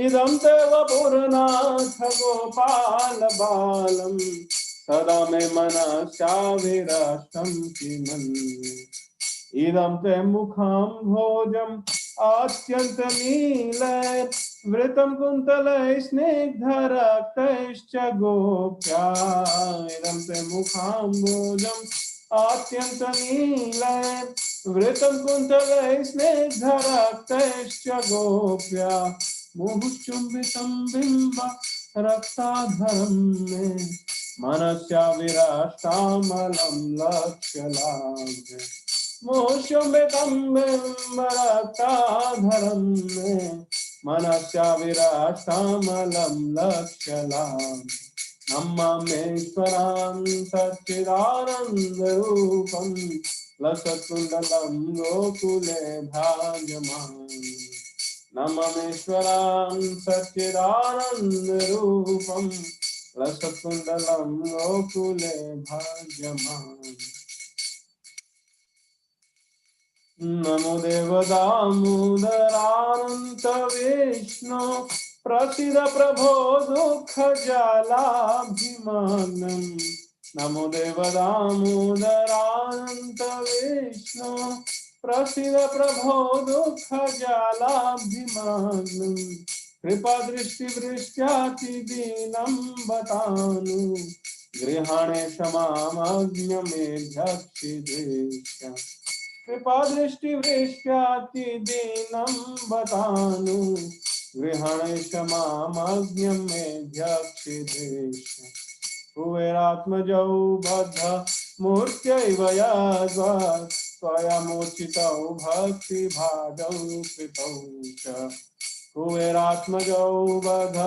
इदं ते वपुरनाथ गोपाल बालं सदा मे मनस्याविरष्टं किमन्ये इदं ते मुखं भोजम् अत्यन्तनीलैर्वृतं कुन्तलैः स्निग्धरक्तैश्च गोप्या इदं ते मुखाम्बोजम् अत्यन्तनीलैर्वृतं कुन्तलैः स्निग्धरक्तैश्च गोप्या मुहुश्चुम्बितं बिम्ब रक्ताधरं मे मनस्याविरष्टामलं लक्ष्यलाभे मोशुम्बितं बिम्बरक्ताधरं मे मनस्याविरष्टामलं लक्ष्यलाभे नममेश्वरां सच्चिदानन्दरूपं लसत्कुण्डलं गोकुले भ्राजमानम् नममेश्वरां सच्चिदानन्दरूपं लसत्कुण्डलं गोकुले भ्राजमानम् नमो देवदामोदरानन्त विष्णु प्रसीद प्रभो दुःखजलाभिमानम् नमो देवदामोदरानन्त विष्णु प्रसीद प्रभो दुःखजलाभिमानम् कृपादृष्टिवृष्ट्यातिदीनं बतानु गृहाणे क्षमामज्ञमेध्यक्षिदेश कृपादृष्टिवृष्ट्यातिदीनं बतानु गृहाणे क्षमामज्ञमेध्यक्षिदेश कुबेरात्मजौ बद्ध मूर्त्यैव यद्वत् स्वयमुचितौ भक्तिभाजौ कृतौ च कुबेरात्मजौ वध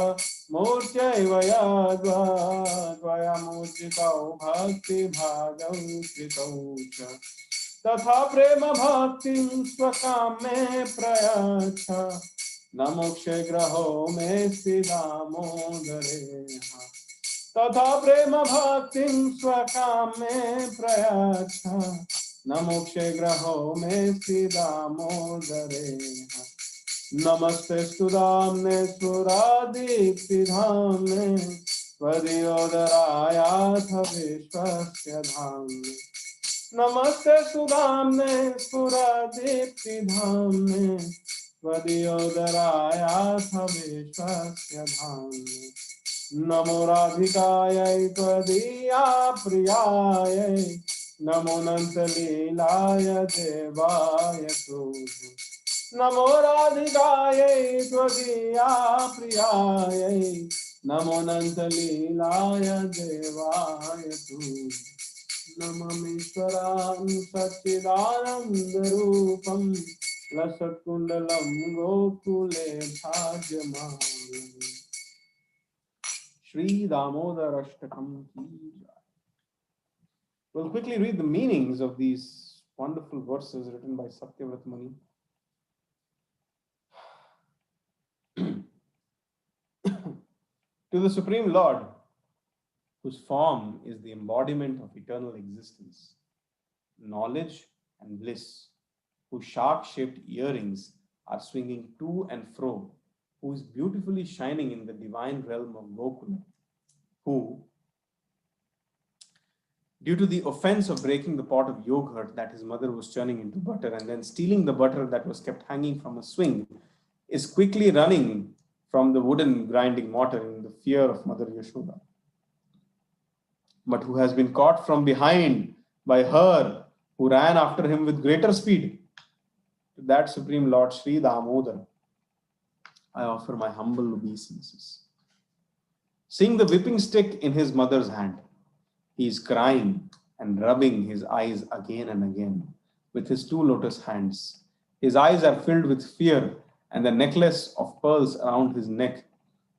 मूर्त्यैव यद्वयमुचितौ भक्तिभाजौ कृतौ च तथा प्रेम भक्तिं स्वकामे प्रयच्छ न मोक्षे ग्रहो मे दामोदरे तथा प्रेम भक्तिं स्वकामे प्रयच्छ न मोक्षे ग्रहो मे दामोदरे नमस्ते स्तुदाम्ने सुरादीप्तिधाम्ने त्वदयोदरायाथ विश्वस्य धाम्ने नमस्ते सुधाम्ने स्फुरदीप्तिधाम्ने त्वदयोदरायाथ विश्वस्य धाम्ने नमो राधिकायै त्वदीया प्रियायै नमो नन्तलीलाय देवाय तुभ्यं नमो राधिकायै त्वदीया प्रियायै नमो नन्तलीलाय देवाय तुभ्यं नममीश्वरां सच्चिदानन्दरूपं लसत्कुण्डलं गोकुले भाग्यमानं Shri Damodarashtakam ki jai. We'll quickly read the meanings of these wonderful verses written by Satyavrat Muni. To the Supreme Lord, whose form is the embodiment of eternal existence, knowledge and bliss, whose shark-shaped earrings are swinging to and fro, who is beautifully shining in the divine realm of Gokula, who, due to the offense of breaking the pot of yogurt that his mother was churning into butter and then stealing the butter that was kept hanging from a swing, is quickly running from the wooden grinding mortar in the fear of Mother Yashoda, but who has been caught from behind by her who ran after him with greater speed. To that Supreme Lord Sri Damodar, I offer my humble obeisances. Seeing the whipping stick in his mother's hand, he is crying and rubbing his eyes again and again with his two lotus hands. His eyes are filled with fear, and the necklace of pearls around his neck,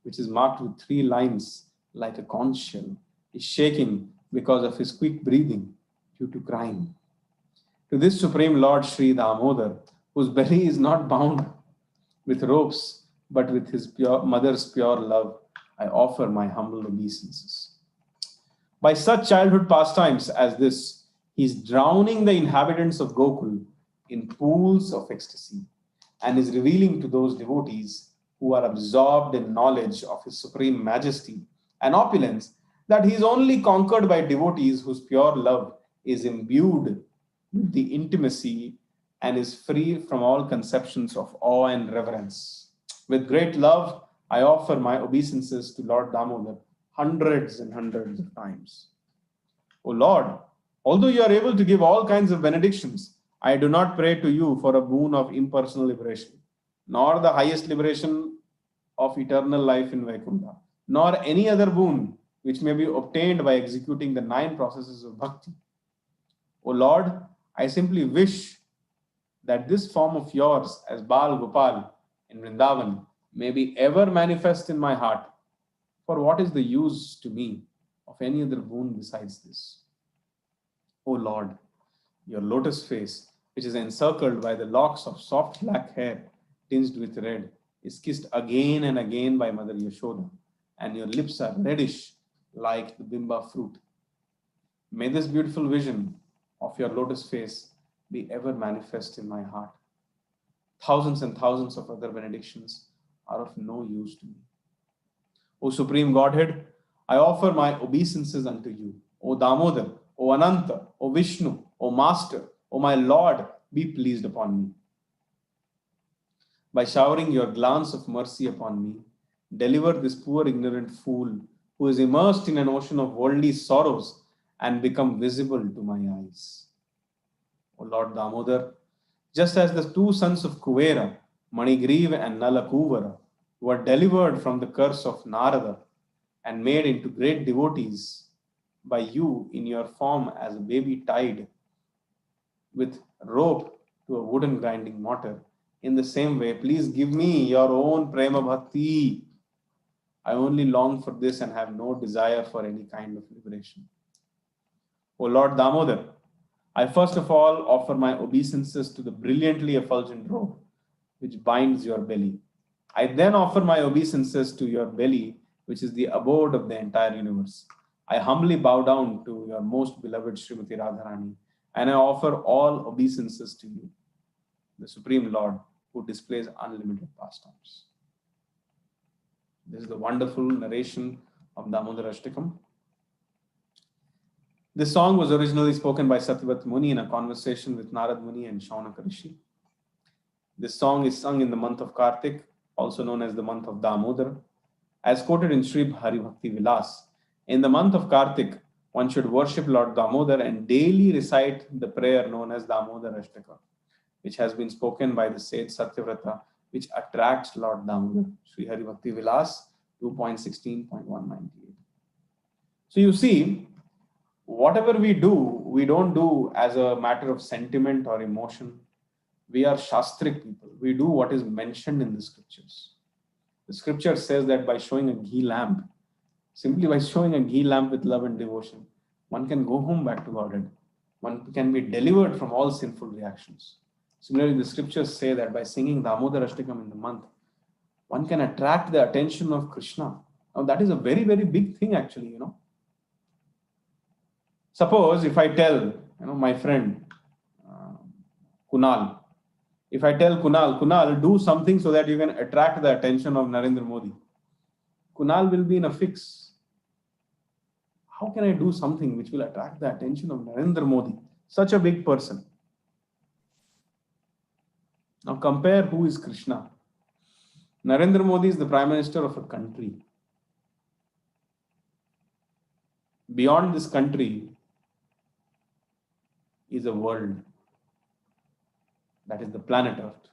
which is marked with 3 lines like a conch shell, is shaking because of his quick breathing due to crying. To this Supreme Lord Sri Damodar, whose belly is not bound with ropes, but with his mother's pure love, I offer my humble obeisances. By such childhood pastimes as this, he is drowning the inhabitants of Gokul in pools of ecstasy and is revealing to those devotees who are absorbed in knowledge of his supreme majesty and opulence that he is only conquered by devotees whose pure love is imbued with the intimacy and is free from all conceptions of awe and reverence. With great love, I offer my obeisances to Lord Damodar hundreds and hundreds of times. O Lord, although you are able to give all kinds of benedictions, I do not pray to you for a boon of impersonal liberation, nor the highest liberation of eternal life in Vaikuntha, nor any other boon which may be obtained by executing the 9 processes of bhakti. O Lord, I simply wish that this form of yours as Bal Gopal in Vrindavan may be ever manifest in my heart. For what is the use to me of any other boon besides this? O Lord, your lotus face, which is encircled by the locks of soft black hair tinged with red, is kissed again and again by Mother Yashoda, and your lips are reddish like the bimba fruit. May this beautiful vision of your lotus face be ever manifest in my heart. Thousands and thousands of other benedictions are of no use to me. O Supreme Godhead, I offer my obeisances unto you. O Damodar, O Ananta, O Vishnu, O Master, O my Lord, be pleased upon me. By showering your glance of mercy upon me, deliver this poor ignorant fool who is immersed in an ocean of worldly sorrows and become visible to my eyes. O Lord Damodar, just as the 2 sons of Kuvera, Manigriva and Nalakuvara, were delivered from the curse of Narada and made into great devotees by you in your form as a baby tied with rope to a wooden grinding mortar, in the same way, please give me your own prema bhakti. I only long for this and have no desire for any kind of liberation. O Lord Damodar, I first of all offer my obeisances to the brilliantly effulgent robe which binds your belly. I then offer my obeisances to your belly, which is the abode of the entire universe. I humbly bow down to your most beloved Srimati Radharani, and I offer all obeisances to you, the Supreme Lord, who displays unlimited pastimes. This is the wonderful narration of Damodarashtakam. This song was originally spoken by Satyavat Muni in a conversation with Narad Muni and Shaunaka Rishi. This song is sung in the month of Kartik, also known as the month of Damodar. As quoted in Sri Hari Bhakti Vilas, in the month of Kartik, one should worship Lord Damodar and daily recite the prayer known as Damodarashtakam, which has been spoken by the sage Satyavrata, which attracts Lord Damodar. Sri Hari Bhakti Vilas 2.16.198. So you see, whatever we do, we don't do as a matter of sentiment or emotion. We are Shastric people. We do what is mentioned in the scriptures. The scripture says that by showing a ghee lamp, simply by showing a ghee lamp with love and devotion, one can go home back to Godhead. One can be delivered from all sinful reactions. Similarly, the scriptures say that by singing Damodarashtakam in the month, one can attract the attention of Krishna. Now that is a very, very big thing actually, Suppose if I tell, my friend, Kunal, if I tell Kunal, do something so that you can attract the attention of Narendra Modi, Kunal will be in a fix. How can I do something which will attract the attention of Narendra Modi, such a big person? Now compare who is Krishna. Narendra Modi is the Prime Minister of a country. Beyond this country is a world. That is the planet Earth.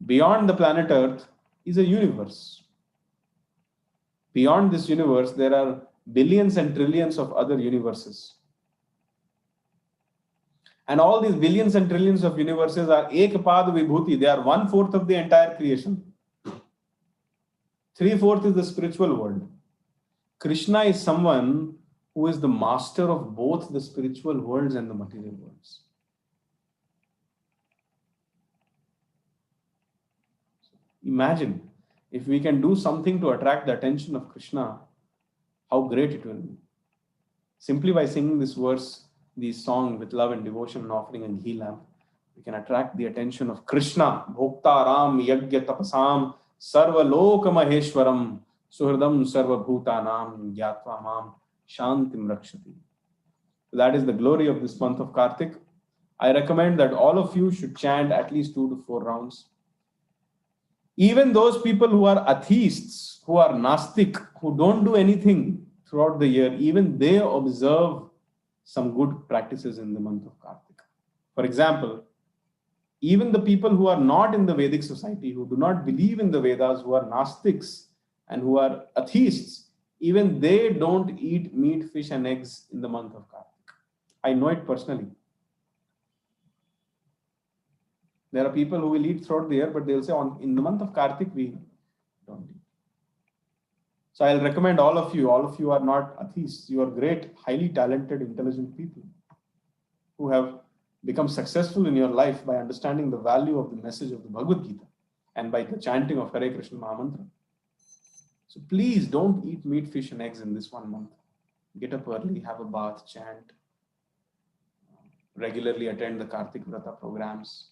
Beyond the planet Earth is a universe. Beyond this universe, there are billions and trillions of other universes. And all these billions and trillions of universes are Ekapad Vibhuti. They are 1/4 of the entire creation. 3/4 is the spiritual world. Krishna is someone who is the master of both the spiritual worlds and the material worlds. Imagine if we can do something to attract the attention of Krishna, how great it will be. Simply by singing this verse, this song with love and devotion and offering a ghee lamp, we can attract the attention of Krishna. Bhoktaram yagya tapasam sarva loka maheshwaram suhridam sarva bhutanam gyatva mam shantim rakshati. That is the glory of this month of Kartik. I recommend that all of you should chant at least 2 to 4 rounds. Even those people who are atheists, who are Nastik, who don't do anything throughout the year, even they observe some good practices in the month of Kartik. For example, even the people who are not in the Vedic society, who do not believe in the Vedas, who are Nastiks and who are atheists, even they don't eat meat, fish and eggs in the month of Kartik. I know it personally. There are people who will eat throughout the year, but they'll say in the month of Kartik, we don't eat. So I'll recommend all of you are not atheists. You are great, highly talented, intelligent people who have become successful in your life by understanding the value of the message of the Bhagavad Gita and by the chanting of Hare Krishna Mahamantra. So please don't eat meat, fish and eggs in this 1 month. Get up early, have a bath, chant, regularly attend the Kartik Vrata programs.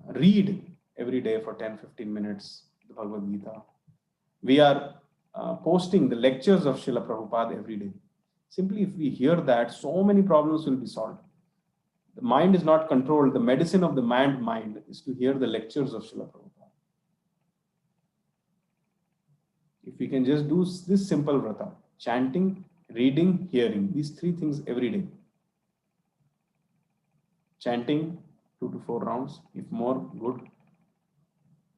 Read every day for 10-15 minutes the Bhagavad Gita. We are posting the lectures of Srila Prabhupada every day. Simply if we hear that, so many problems will be solved. The mind is not controlled. The medicine of the mind is to hear the lectures of Srila Prabhupada. If we can just do this simple vrata, chanting, reading, hearing, these 3 things every day. Chanting, 2 to 4 rounds, if more, good.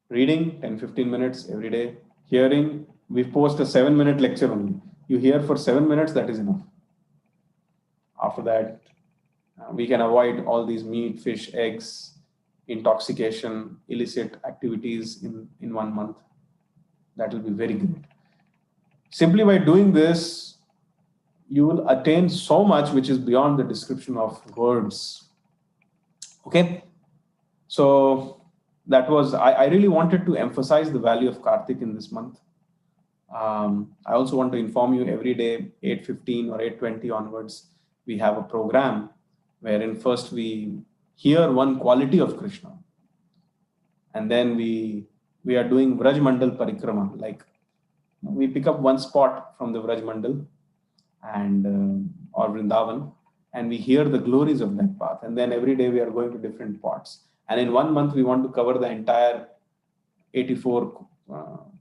Reading, 10-15 minutes every day. Hearing, we post a 7-minute lecture only. You hear for 7 minutes, that is enough. After that, We can avoid all these meat, fish, eggs, intoxication, illicit activities in 1 month. That will be very great. Simply by doing this, you will attain so much which is beyond the description of words. Okay? So that was, I really wanted to emphasize the value of Kartik in this month. I also want to inform you every day, 8:15 or 8:20 onwards, we have a program wherein first we hear one quality of Krishna. And then we are doing Vraj Mandal Parikrama, like we pick up one spot from the Vraj Mandal and or Vrindavan, and we hear the glories of that path. And then every day we are going to different spots. And in 1 month, we want to cover the entire 84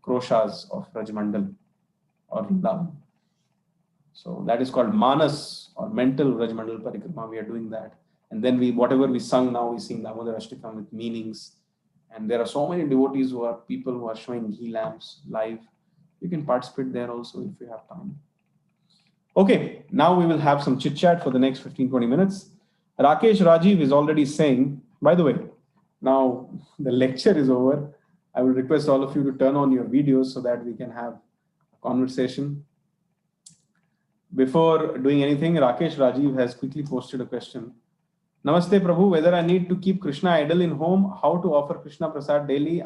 kroshas of Vraj Mandal or Vrindavan. So that is called Manas or mental Vraj Mandal Parikrama. We are doing that. And then whatever we sung now, we sing Damodarashtakam with meanings. And there are so many devotees people who are showing ghee lamps live. You can participate there also if you have time. Okay, now we will have some chit chat for the next 15-20 minutes. Rakesh Rajiv is already saying, by the way, now the lecture is over. I will request all of you to turn on your videos so that we can have a conversation. Before doing anything, Rakesh Rajiv has quickly posted a question. Namaste Prabhu, whether I need to keep Krishna idol in home, how to offer Krishna Prasad daily?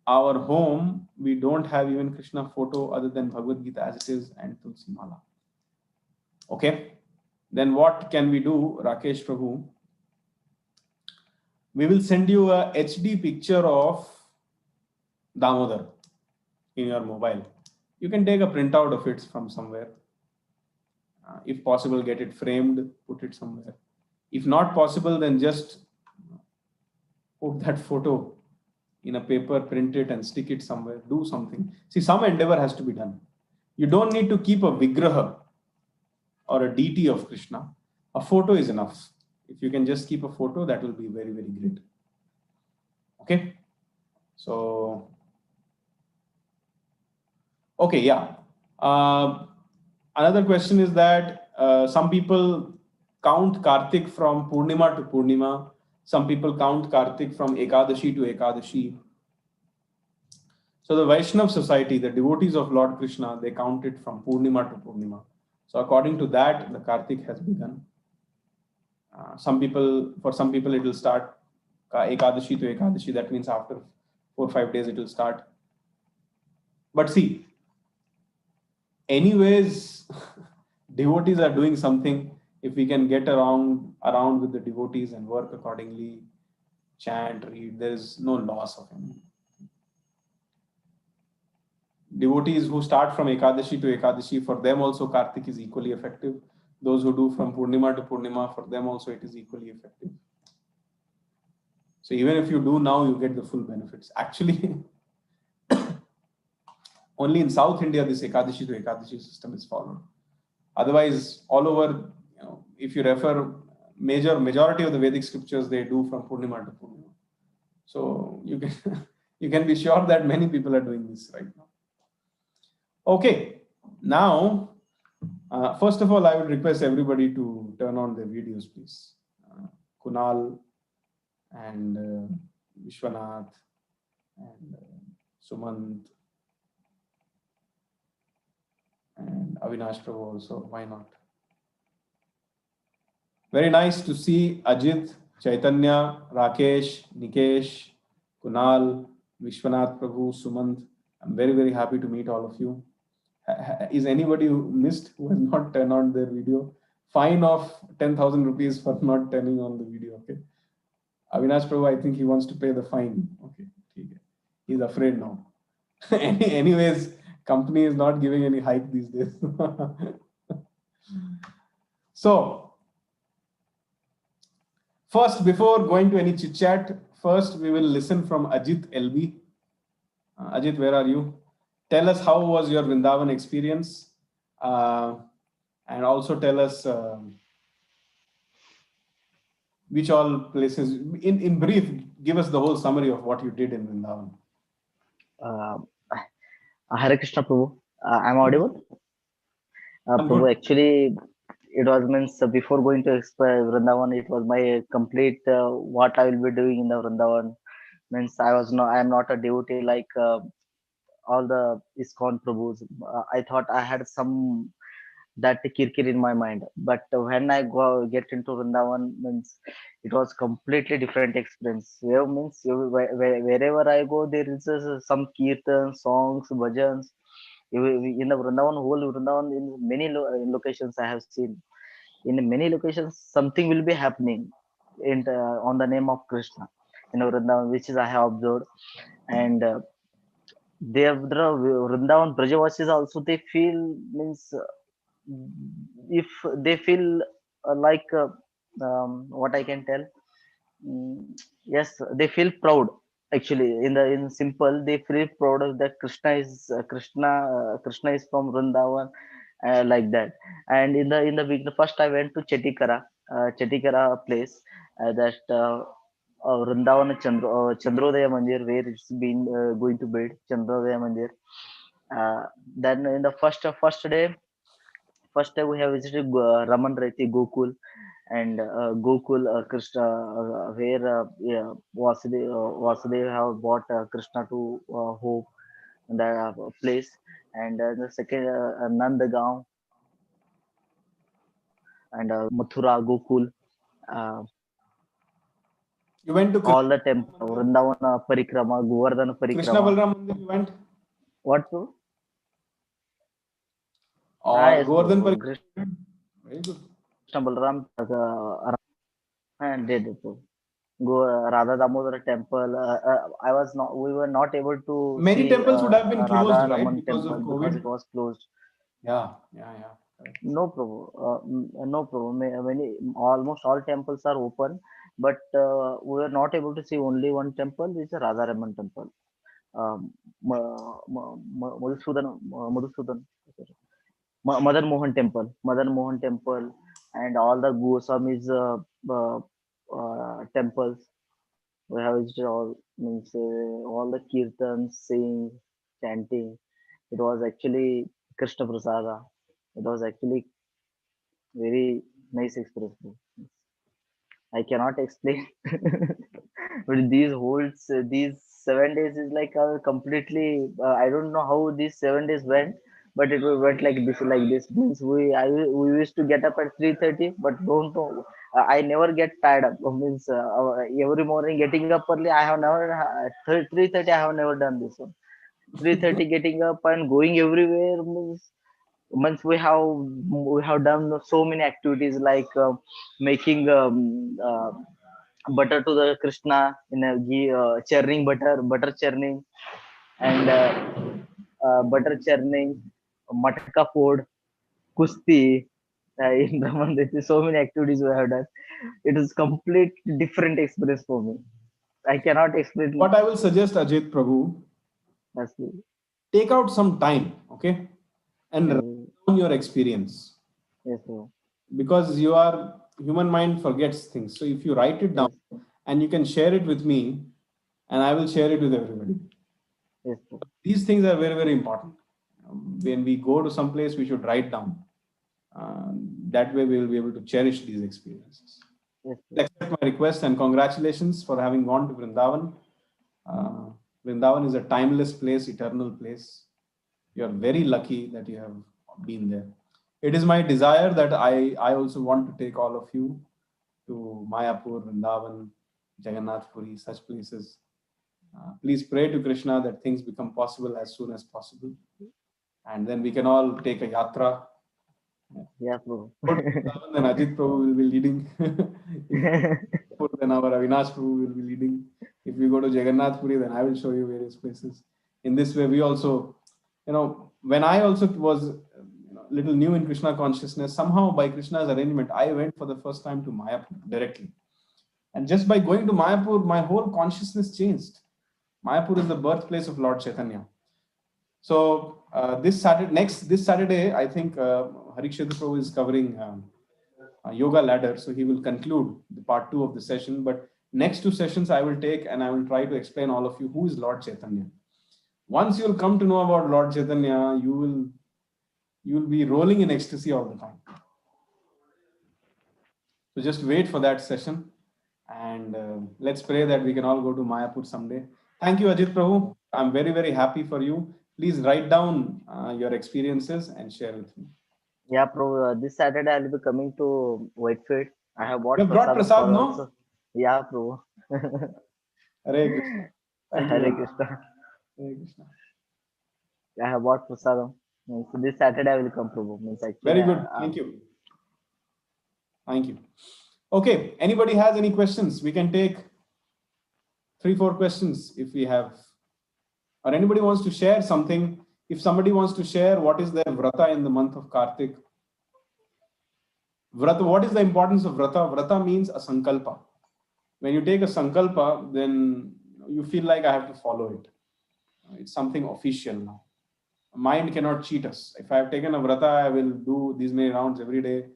Our home, we don't have even Krishna photo other than Bhagavad Gita as it is and Tulsi Mala. Okay, then what can we do, Rakesh Prabhu? We will send you a HD picture of Damodar in your mobile. You can take a printout of it from somewhere. If possible, get it framed, put it somewhere. If not possible, then just put that photo in a paper, print it and stick it somewhere, do something. See, some endeavor has to be done. You don't need to keep a vigraha or a deity of Krishna. A photo is enough. If you can just keep a photo, that will be very, very great. Okay. So, okay, yeah. Another question is that some people count Kartik from Purnima to Purnima. Some people count Kartik from Ekadashi to Ekadashi. So the Vaishnav society, the devotees of Lord Krishna, they count it from Purnima to Purnima. So according to that, the Kartik has begun. For some people, it will start Ekadashi to Ekadashi. That means after 4 or 5 days, it will start. But see, anyways, devotees are doing something. If we can get around with the devotees and work accordingly, chant, read, there is no loss of any. Devotees who start from Ekadashi to Ekadashi, for them also Kartik is equally effective. Those who do from Purnima to Purnima, for them also it is equally effective. So even if you do now, you get the full benefits. Actually, only in South India, this Ekadashi to Ekadashi system is followed. Otherwise, all over, if you refer majority of the Vedic scriptures, they do from Purnima to Purnima. So you can be sure that many people are doing this right now. Okay, now, first of all, I would request everybody to turn on their videos, please. Kunal and Vishwanath and Sumant and Avinash Prabhu also, why not? Very nice to see Ajit, Chaitanya, Rakesh, Nikesh, Kunal, Vishwanath Prabhu, Sumant. I'm very, very happy to meet all of you. Is anybody who missed, who has not turned on their video? Fine of 10,000 rupees for not turning on the video, okay? Avinash Prabhu, I think he wants to pay the fine. Okay, he's afraid now. Anyways, company is not giving any hike these days. So, first, before going to any chit chat, first we will listen from Ajit LB. Ajit, where are you? Tell us how was your Vrindavan experience, and also tell us which all places. In brief, give us the whole summary of what you did in Vrindavan. Hare Krishna Prabhu. I'm audible? Prabhu, actually, it was means before going to Vrindavan, it was my complete what I will be doing in the Vrindavan. Means I am not a devotee like all the ISKCON Prabhus. I thought I had some that kirkir in my mind, but when I go get into Vrindavan, means it was completely different experience. Where means wherever I go, there is some kirtan, songs, bhajans. In the Vrindavan, whole Vrindavan, in many locations I have seen. In many locations, something will be happening on the name of Krishna in Vrindavan, which is I have observed. And they have the Vrindavan Brajavasis also, they feel means if they feel like what I can tell, mm, yes, they feel proud. Actually, in simple, they feel proud of that Krishna is from Vrindavan, like that. And the first I went to Chetikara place, that Vrindavan Chandrodaya Mandir, where it's been going to build Chandrodaya Mandir. Uh, then in the first day we have visited Raman Reti Gokul, and Gokul Krishna, where yeah, Vasudev have brought Krishna to home, the place. And the second Nandagaon and Mathura Gokul, uh, You went to all the temple, Vrindavan Parikrama, Govardhan Krishna Parikrama. Balram Mandir, you went? What to? Or Yes, Govardhan bro. Parikramha? Very good. Krishna Balram and did it. Go Radha Damodar temple. I was not. We were not able to Many see temples would have been closed, Radha right? Raman Because of temple because COVID. it was closed. Yeah, yeah, yeah. Correct. No problem. No problem. Almost all temples are open, but we were not able to see only one temple, which is Radha Raman temple. Madhusudan, Madan Mohan temple, and all the Goswamis temples. We have visited all, means all the kirtans, sing, chanting. It was actually Krishna Prasada. It was actually very nice experience, bro. I cannot explain, but these 7 days is like completely. I don't know how these 7 days went, but it went like this. Like this means we used to get up at 3:30, but don't know. I never get tired up. Means every morning getting up early. I have never 3:30. I have never done this one. 3:30 getting up and going everywhere means once we have done so many activities like making butter to the Krishna in a churning butter churning, and butter churning, matka food, kusti, in Brahman. There's so many activities we have done. It is complete different experience for me. I cannot explain. What I will suggest, Ajit Prabhu, That's take out some time, okay, and write yes, down your experience, yes, bro. because human mind forgets things. So if you write it down Yes, and you can share it with me, and I will share it with everybody. yes, bro. These things are very, very important. When we go to some place, we should write down. That way, we will be able to cherish these experiences. Yes, bro. Accept my request and congratulations for having gone to Vrindavan. Vrindavan is a timeless place, eternal place. You are very lucky that you have been there. It is my desire that I also want to take all of you to Mayapur, Vrindavan, Jagannath Puri, such places. Please pray to Krishna that things become possible as soon as possible. And then we can all take a yatra. Yeah, bro. Then Ajit Prabhu will be leading. Then our Avinash Prabhu will be leading. If we go to Jagannath Puri, then I will show you various places. In this way, we also, when I also was little new in Krishna consciousness, somehow by Krishna's arrangement, I went for the first time to Mayapur directly. And just by going to Mayapur, my whole consciousness changed. Mayapur is the birthplace of Lord Chaitanya. So this Saturday, I think Harikshetra Prabhu is covering yoga ladder. So he will conclude the part 2 of the session. But next 2 sessions I will take, and I will try to explain all of you who is Lord Chaitanya. Once you will come to know about Lord Chaitanya, you will be rolling in ecstasy all the time. So just wait for that session, and let's pray that we can all go to Mayapur someday. Thank you, Ajit Prabhu. I'm very, very happy for you. Please write down your experiences and share with me. Yeah, bro. This Saturday I'll be coming to Whitefield. I have You bought have brought prasadam for prasad, no? also. Yeah, bro. Hare Krishna. Thank you very Hare much. Krishna. Hare Krishna. I have bought prasadam. So this Saturday I will come, Prabhu. Means actually, Very good. Thank you. Thank you. Okay. Anybody has any questions? We can take 3-4 questions if we have, or anybody wants to share something. If somebody wants to share what is their vrata in the month of Kartik. Vrata, what is the importance of vrata? Vrata means a sankalpa. When you take a sankalpa, then you feel like I have to follow it. It's something official now. Mind cannot cheat us. If I have taken a vrata, I will do these many rounds every day.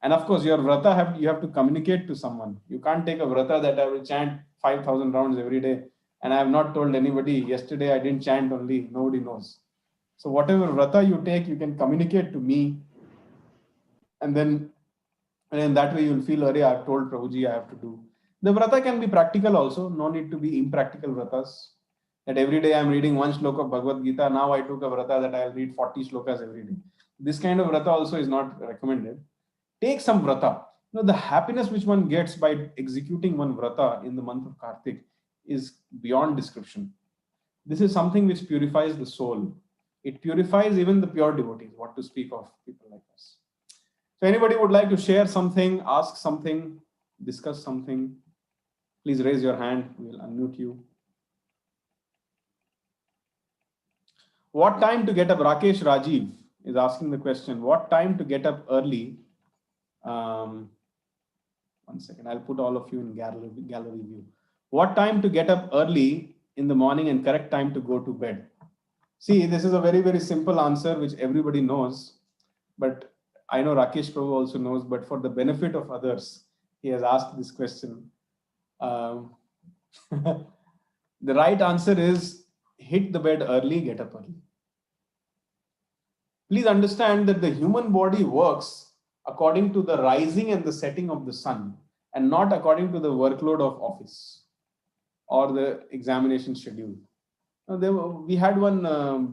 And of course, your vrata you have to communicate to someone. You can't take a vrata that I will chant 5,000 rounds every day. And I have not told anybody, yesterday I didn't chant only, nobody knows. So whatever vrata you take, you can communicate to me. And then and in that way you'll feel, I've told Prabhuji I have to do. The vrata can be practical also, no need to be impractical vratas. That every day I'm reading one shloka of Bhagavad Gita, now I took a vrata that I'll read 40 shlokas every day. This kind of vrata also is not recommended. Take some vrata. The happiness which one gets by executing one vrata in the month of Kartik is beyond description. This is something which purifies the soul. It purifies even the pure devotees, what to speak of people like us. So anybody would like to share something, ask something, discuss something, please raise your hand. We'll unmute you. What time to get up? Rakesh Rajiv is asking the question. What time to get up early? 1 second. I'll put all of you in gallery view. What time to get up early in the morning and correct time to go to bed? See, this is a very, very simple answer which everybody knows. But I know Rakesh Prabhu also knows, but for the benefit of others, he has asked this question. The right answer is hit the bed early, get up early. Please understand that the human body works according to the rising and the setting of the sun and not according to the workload of office or the examination schedule. We had one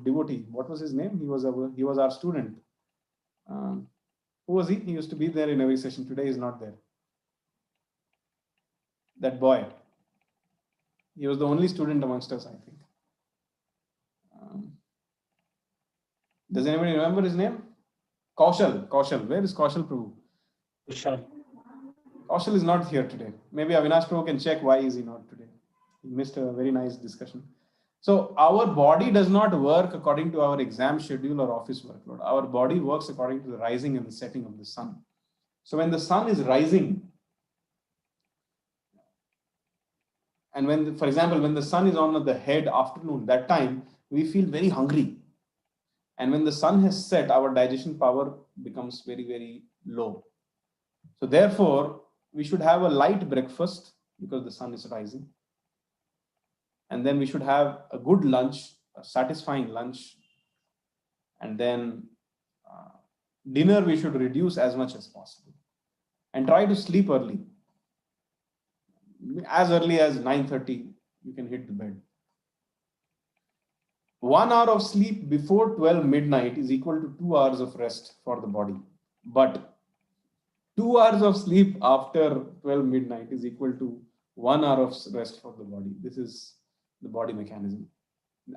devotee. What was his name? He was our student. Who was he? He used to be there in every session. Today he's not there. That boy. He was the only student amongst us, I think. Does anybody remember his name? Kaushal. Kaushal. Where is Kaushal Prabhu? Kaushal is not here today. Maybe Avinash Prabhu can check why is he not today. He missed a very nice discussion. So our body does not work according to our exam schedule or office workload. Our body works according to the rising and the setting of the sun. So when the sun is rising, and when, for example, when the sun is on the head afternoon, that time we feel very hungry. And when the sun has set, our digestion power becomes very, very low. So therefore, we should have a light breakfast because the sun is rising. And then we should have a good lunch, a satisfying lunch. And then dinner we should reduce as much as possible. And try to sleep early. As early as 9:30, you can hit the bed. 1 hour of sleep before 12 midnight is equal to 2 hours of rest for the body. But 2 hours of sleep after 12 midnight is equal to 1 hour of rest for the body. This is the body mechanism.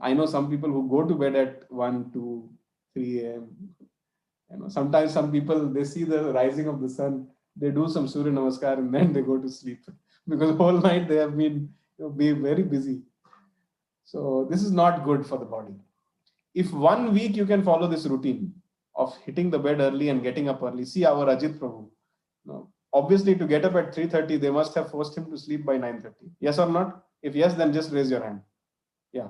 I know some people who go to bed at 1, 2, 3 a.m. Sometimes some people, they see the rising of the sun, they do some Surya Namaskar and then they go to sleep because whole night they have been very busy. So this is not good for the body. If 1 week you can follow this routine of hitting the bed early and getting up early, see our Ajit Prabhu. Obviously, to get up at 3:30, they must have forced him to sleep by 9:30. Yes or not? If yes, then just raise your hand. Yeah.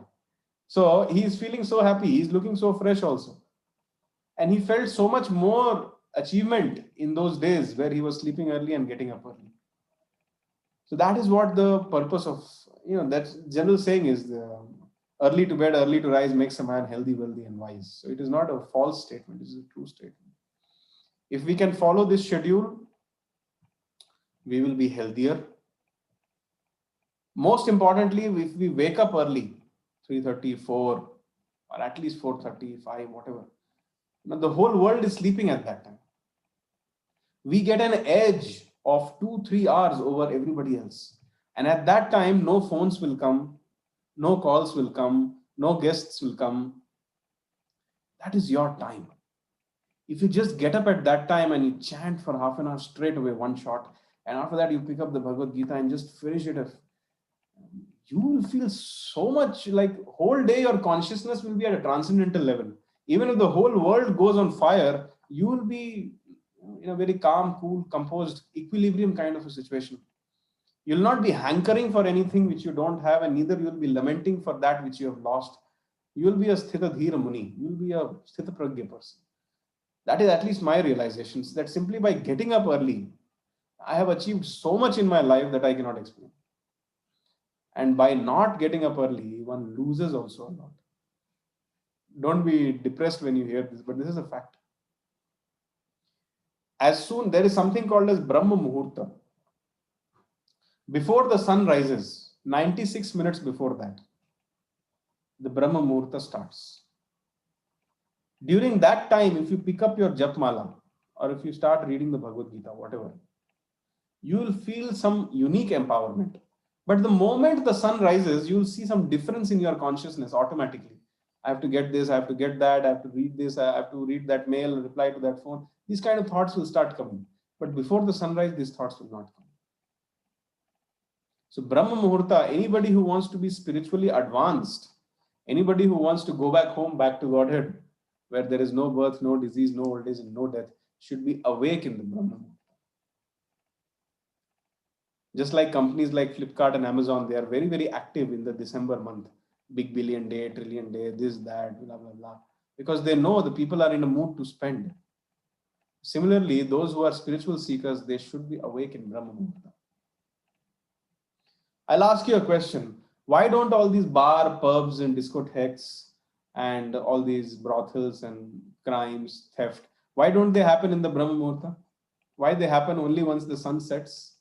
So he is feeling so happy. He's looking so fresh also. And he felt so much more achievement in those days where he was sleeping early and getting up early. So that is what the purpose of, that general saying is, early to bed, early to rise makes a man healthy, wealthy, and wise. So it is not a false statement. It is a true statement. If we can follow this schedule, we will be healthier. Most importantly, if we wake up early, 3:30, 4, or at least 4:35, whatever, the whole world is sleeping at that time. We get an edge of 2-3 hours over everybody else. And at that time, no phones will come, no calls will come, no guests will come. That is your time. If you just get up at that time and you chant for half an hour straight away, one shot, and after that you pick up the Bhagavad Gita and just finish it, you will feel so much like whole day your consciousness will be at a transcendental level. Even if the whole world goes on fire, you will be in a very calm, cool, composed, equilibrium kind of a situation. You'll not be hankering for anything which you don't have, and neither you'll be lamenting for that which you have lost. You will be a Sthita Dhira Muni. You will be a Sthita Pragya person. That is at least my realizations, that simply by getting up early, I have achieved so much in my life that I cannot explain. And by not getting up early, one loses also a lot. Don't be depressed when you hear this, but this is a fact. As soon, there is something called as Brahma Muhurta. Before the sun rises, 96 minutes before that, the Brahma Muhurta starts. During that time, if you pick up your Japmala, or if you start reading the Bhagavad Gita, whatever, you will feel some unique empowerment. But the moment the sun rises, you will see some difference in your consciousness automatically. I have to get this, I have to get that, I have to read this, I have to read that mail, reply to that phone. These kind of thoughts will start coming. But before the sunrise, these thoughts will not come. So Brahma Muhurta, anybody who wants to be spiritually advanced, anybody who wants to go back home, back to Godhead, where there is no birth, no disease, no old age, and no death, should be awake in the Brahma Muhurta. Just like companies like Flipkart and Amazon, they are very, very active in the December month. Big billion day, trillion day, this, that, blah, blah, blah. Because they know the people are in a mood to spend. Similarly, those who are spiritual seekers, they should be awake in Brahma Muhurta. I'll ask you a question. Why don't all these bar, pubs, and discotheques and all these brothels and crimes, theft, why don't they happen in the Brahma Muhurta? Why they happen only once the sun sets?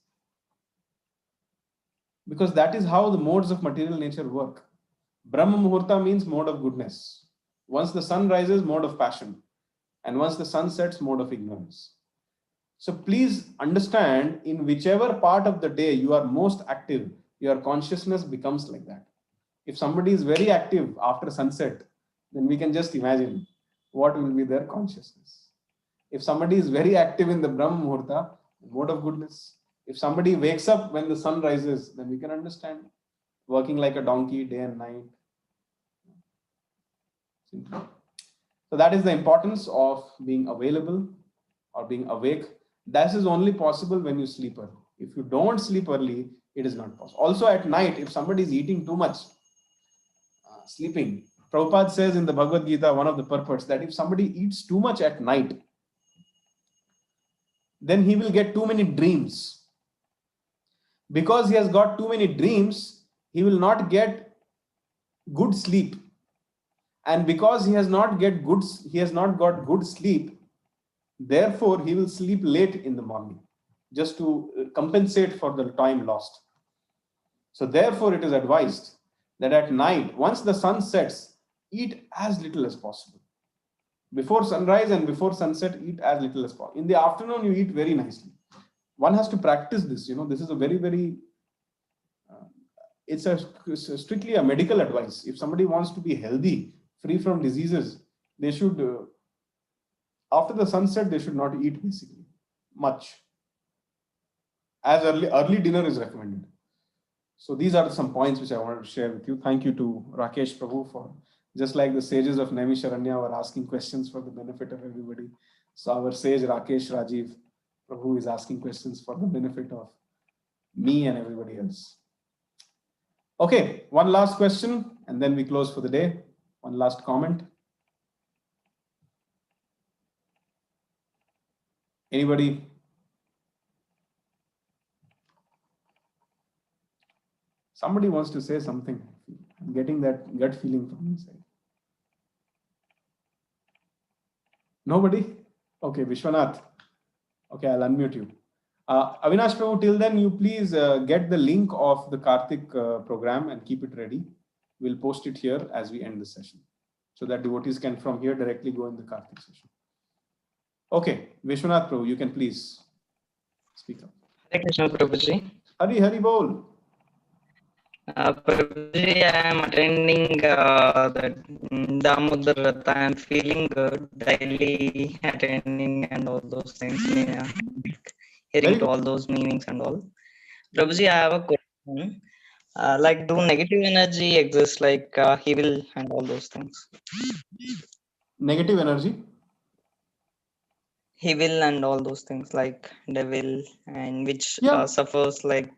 Because that is how the modes of material nature work. Brahma Muhurta means mode of goodness. Once the sun rises, mode of passion. And once the sun sets, mode of ignorance. So please understand, in whichever part of the day you are most active, your consciousness becomes like that. If somebody is very active after sunset, then we can just imagine what will be their consciousness. If somebody is very active in the Brahma Muhurta, mode of goodness. If somebody wakes up when the sun rises, then we can understand working like a donkey day and night. Simply. So that is the importance of being available or being awake. That is only possible when you sleep early. If you don't sleep early, it is not possible. Also at night, if somebody is eating too much, sleeping. Prabhupada says in the Bhagavad Gita, one of the purports, that if somebody eats too much at night, then he will get too many dreams. Because he has got too many dreams, he will not get good sleep. And because he has not got good sleep, therefore he will sleep late in the morning, just to compensate for the time lost. So therefore it is advised that at night, once the sun sets, eat as little as possible. Before sunrise and before sunset, eat as little as possible. In the afternoon, you eat very nicely. One has to practice this. This is a very, very, it's strictly a medical advice. If somebody wants to be healthy, free from diseases, they should, after the sunset, they should not eat basically much. As early dinner is recommended. So these are some points which I wanted to share with you. Thank you to Rakesh Prabhu for, just like the sages of Naimisharanya were asking questions for the benefit of everybody. So our sage Rakesh Rajiv Prabhu is asking questions for the benefit of me and everybody else. Okay, one last question and then we close for the day. One last comment. Anybody? Somebody wants to say something. I'm getting that gut feeling from inside. Nobody? Okay, Vishwanath. Okay, I'll unmute you. Avinash Prabhu, till then, you please get the link of the Karthik program and keep it ready. We'll post it here as we end the session, so that devotees can from here directly go in the Karthik session. Okay, Vishwanath Prabhu, you can please speak up. Hare Krishna Prabhuji. Hari Hari Bol. Prabhuji, I am attending the Damodarashtakam. I am feeling good daily attending and all those things. Hearing to all those meanings and all. Prabhuji, I have a question. Like, do negative energy exist, like evil and all those things? Negative energy? Evil and all those things, like devil, and which Yeah. suffers, like.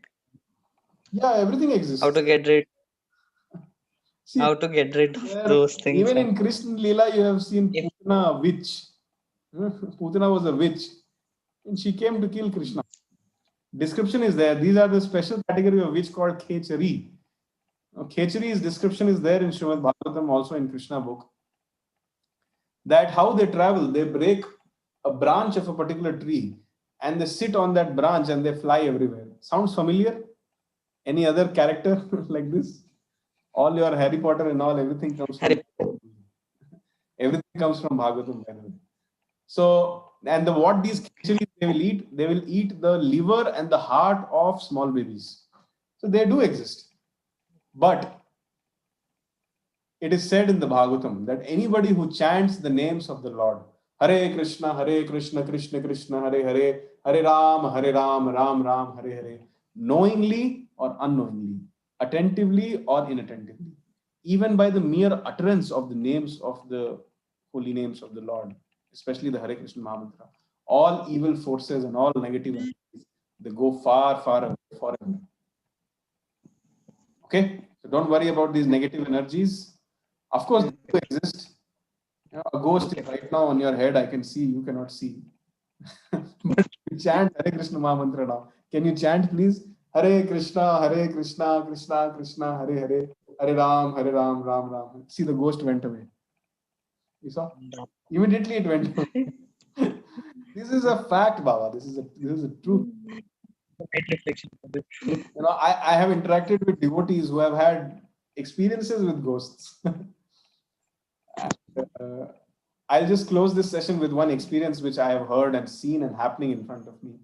Yeah, everything exists. How to get rid? See, how to get rid of those things? Even in Krishna Leela, you have seen Putana, a witch. Putana was a witch, and she came to kill Krishna. Description is there. These are the special category of witch called Khechari. Khechari's description is there in Srimad Bhagavatam, also in Krishna book. That how they travel, they break a branch of a particular tree and they sit on that branch and they fly everywhere. Sounds familiar? Any other character like this? All your Harry Potter and all, everything comes from everything comes from Bhagavatam, by the way. So, and what these Khecharis they will eat the liver and the heart of small babies. So they do exist. But it is said in the Bhagavatam that anybody who chants the names of the Lord, Hare Krishna, Krishna Krishna, Hare Hare, Hare Ram, Ram Ram, Hare Hare, knowingly or unknowingly, attentively or inattentively, even by the mere utterance of the names of the holy names of the Lord, especially the Hare Krishna Mahamantra, all evil forces and all negative energies, they go far, far away forever. Okay? So don't worry about these negative energies. Of course, they do exist. A ghost is right now on your head. I can see, you cannot see. Chant Hare Krishna Mahamantra now. Can you chant, please? Hare Krishna, Krishna Krishna, Hare Hare, Hare Ram, Ram Ram. See, the ghost went away. You saw? Immediately it went away. This is a fact, Baba. This is a truth. I have interacted with devotees who have had experiences with ghosts. I'll just close this session with one experience which I have heard and seen and happening in front of me.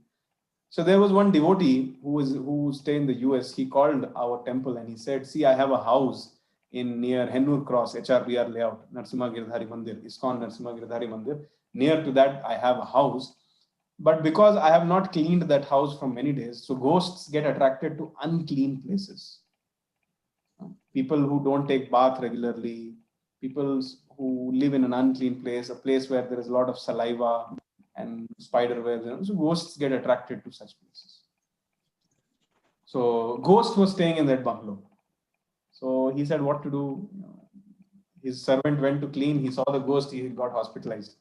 So there was one devotee who stayed in the US. He called our temple and he said, see, I have a house in near Hennur Cross, HRBR layout, Narsimha Giridhari Mandir, ISKCON Narsimha Giridhari Mandir. Near to that, I have a house. But because I have not cleaned that house for many days, so ghosts get attracted to unclean places. People who don't take bath regularly, people who live in an unclean place, a place where there is a lot of saliva and spider webs. So ghosts get attracted to such places. So ghost was staying in that bungalow. So he said what to do. His servant went to clean. He saw the ghost. He got hospitalized.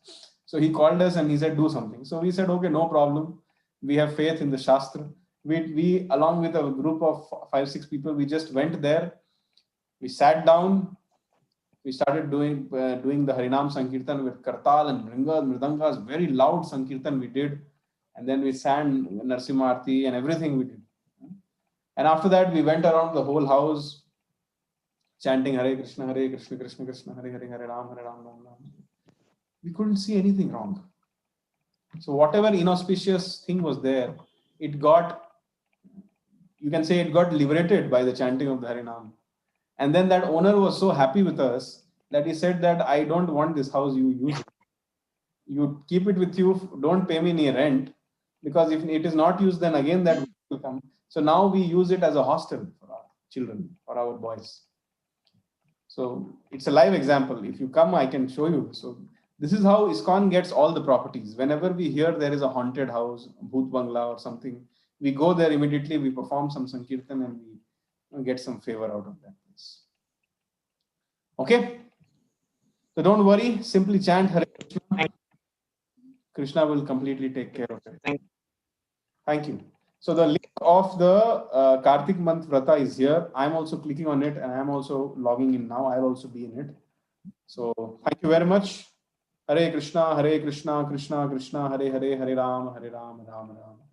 So he called us and he said, do something. So we said, okay, no problem. We have faith in the Shastra. We along with a group of 5-6 people, we just went there. We sat down. We started doing the Harinam Sankirtan with Kartal and Mridangas, very loud Sankirtan we did. And then we sang Narsimha Arti and everything we did. And after that, we went around the whole house chanting Hare Krishna, Krishna Krishna, Hare Hare, Hare Ram, Ram Ram. We couldn't see anything wrong. So whatever inauspicious thing was there, it got liberated by the chanting of the Harinam. And then that owner was so happy with us that he said that I don't want this house, you use it. You keep it with you, don't pay me any rent, because if it is not used, then again that will come. So now we use it as a hostel for our children, for our boys. So it's a live example. If you come, I can show you. So this is how ISKCON gets all the properties. Whenever we hear there is a haunted house, Bhoot Bangla or something, we go there immediately, we perform some Sankirtan and we get some favor out of that place. Okay? So don't worry, simply chant Hare Krishna. Krishna will completely take care of it. Thank you. So the link of the Kartik month Vrata is here. I'm also clicking on it and I'm also logging in now. I'll also be in it. So thank you very much. Hare Krishna, Krishna Krishna, Hare Hare, Hare Ram, Ram Ram.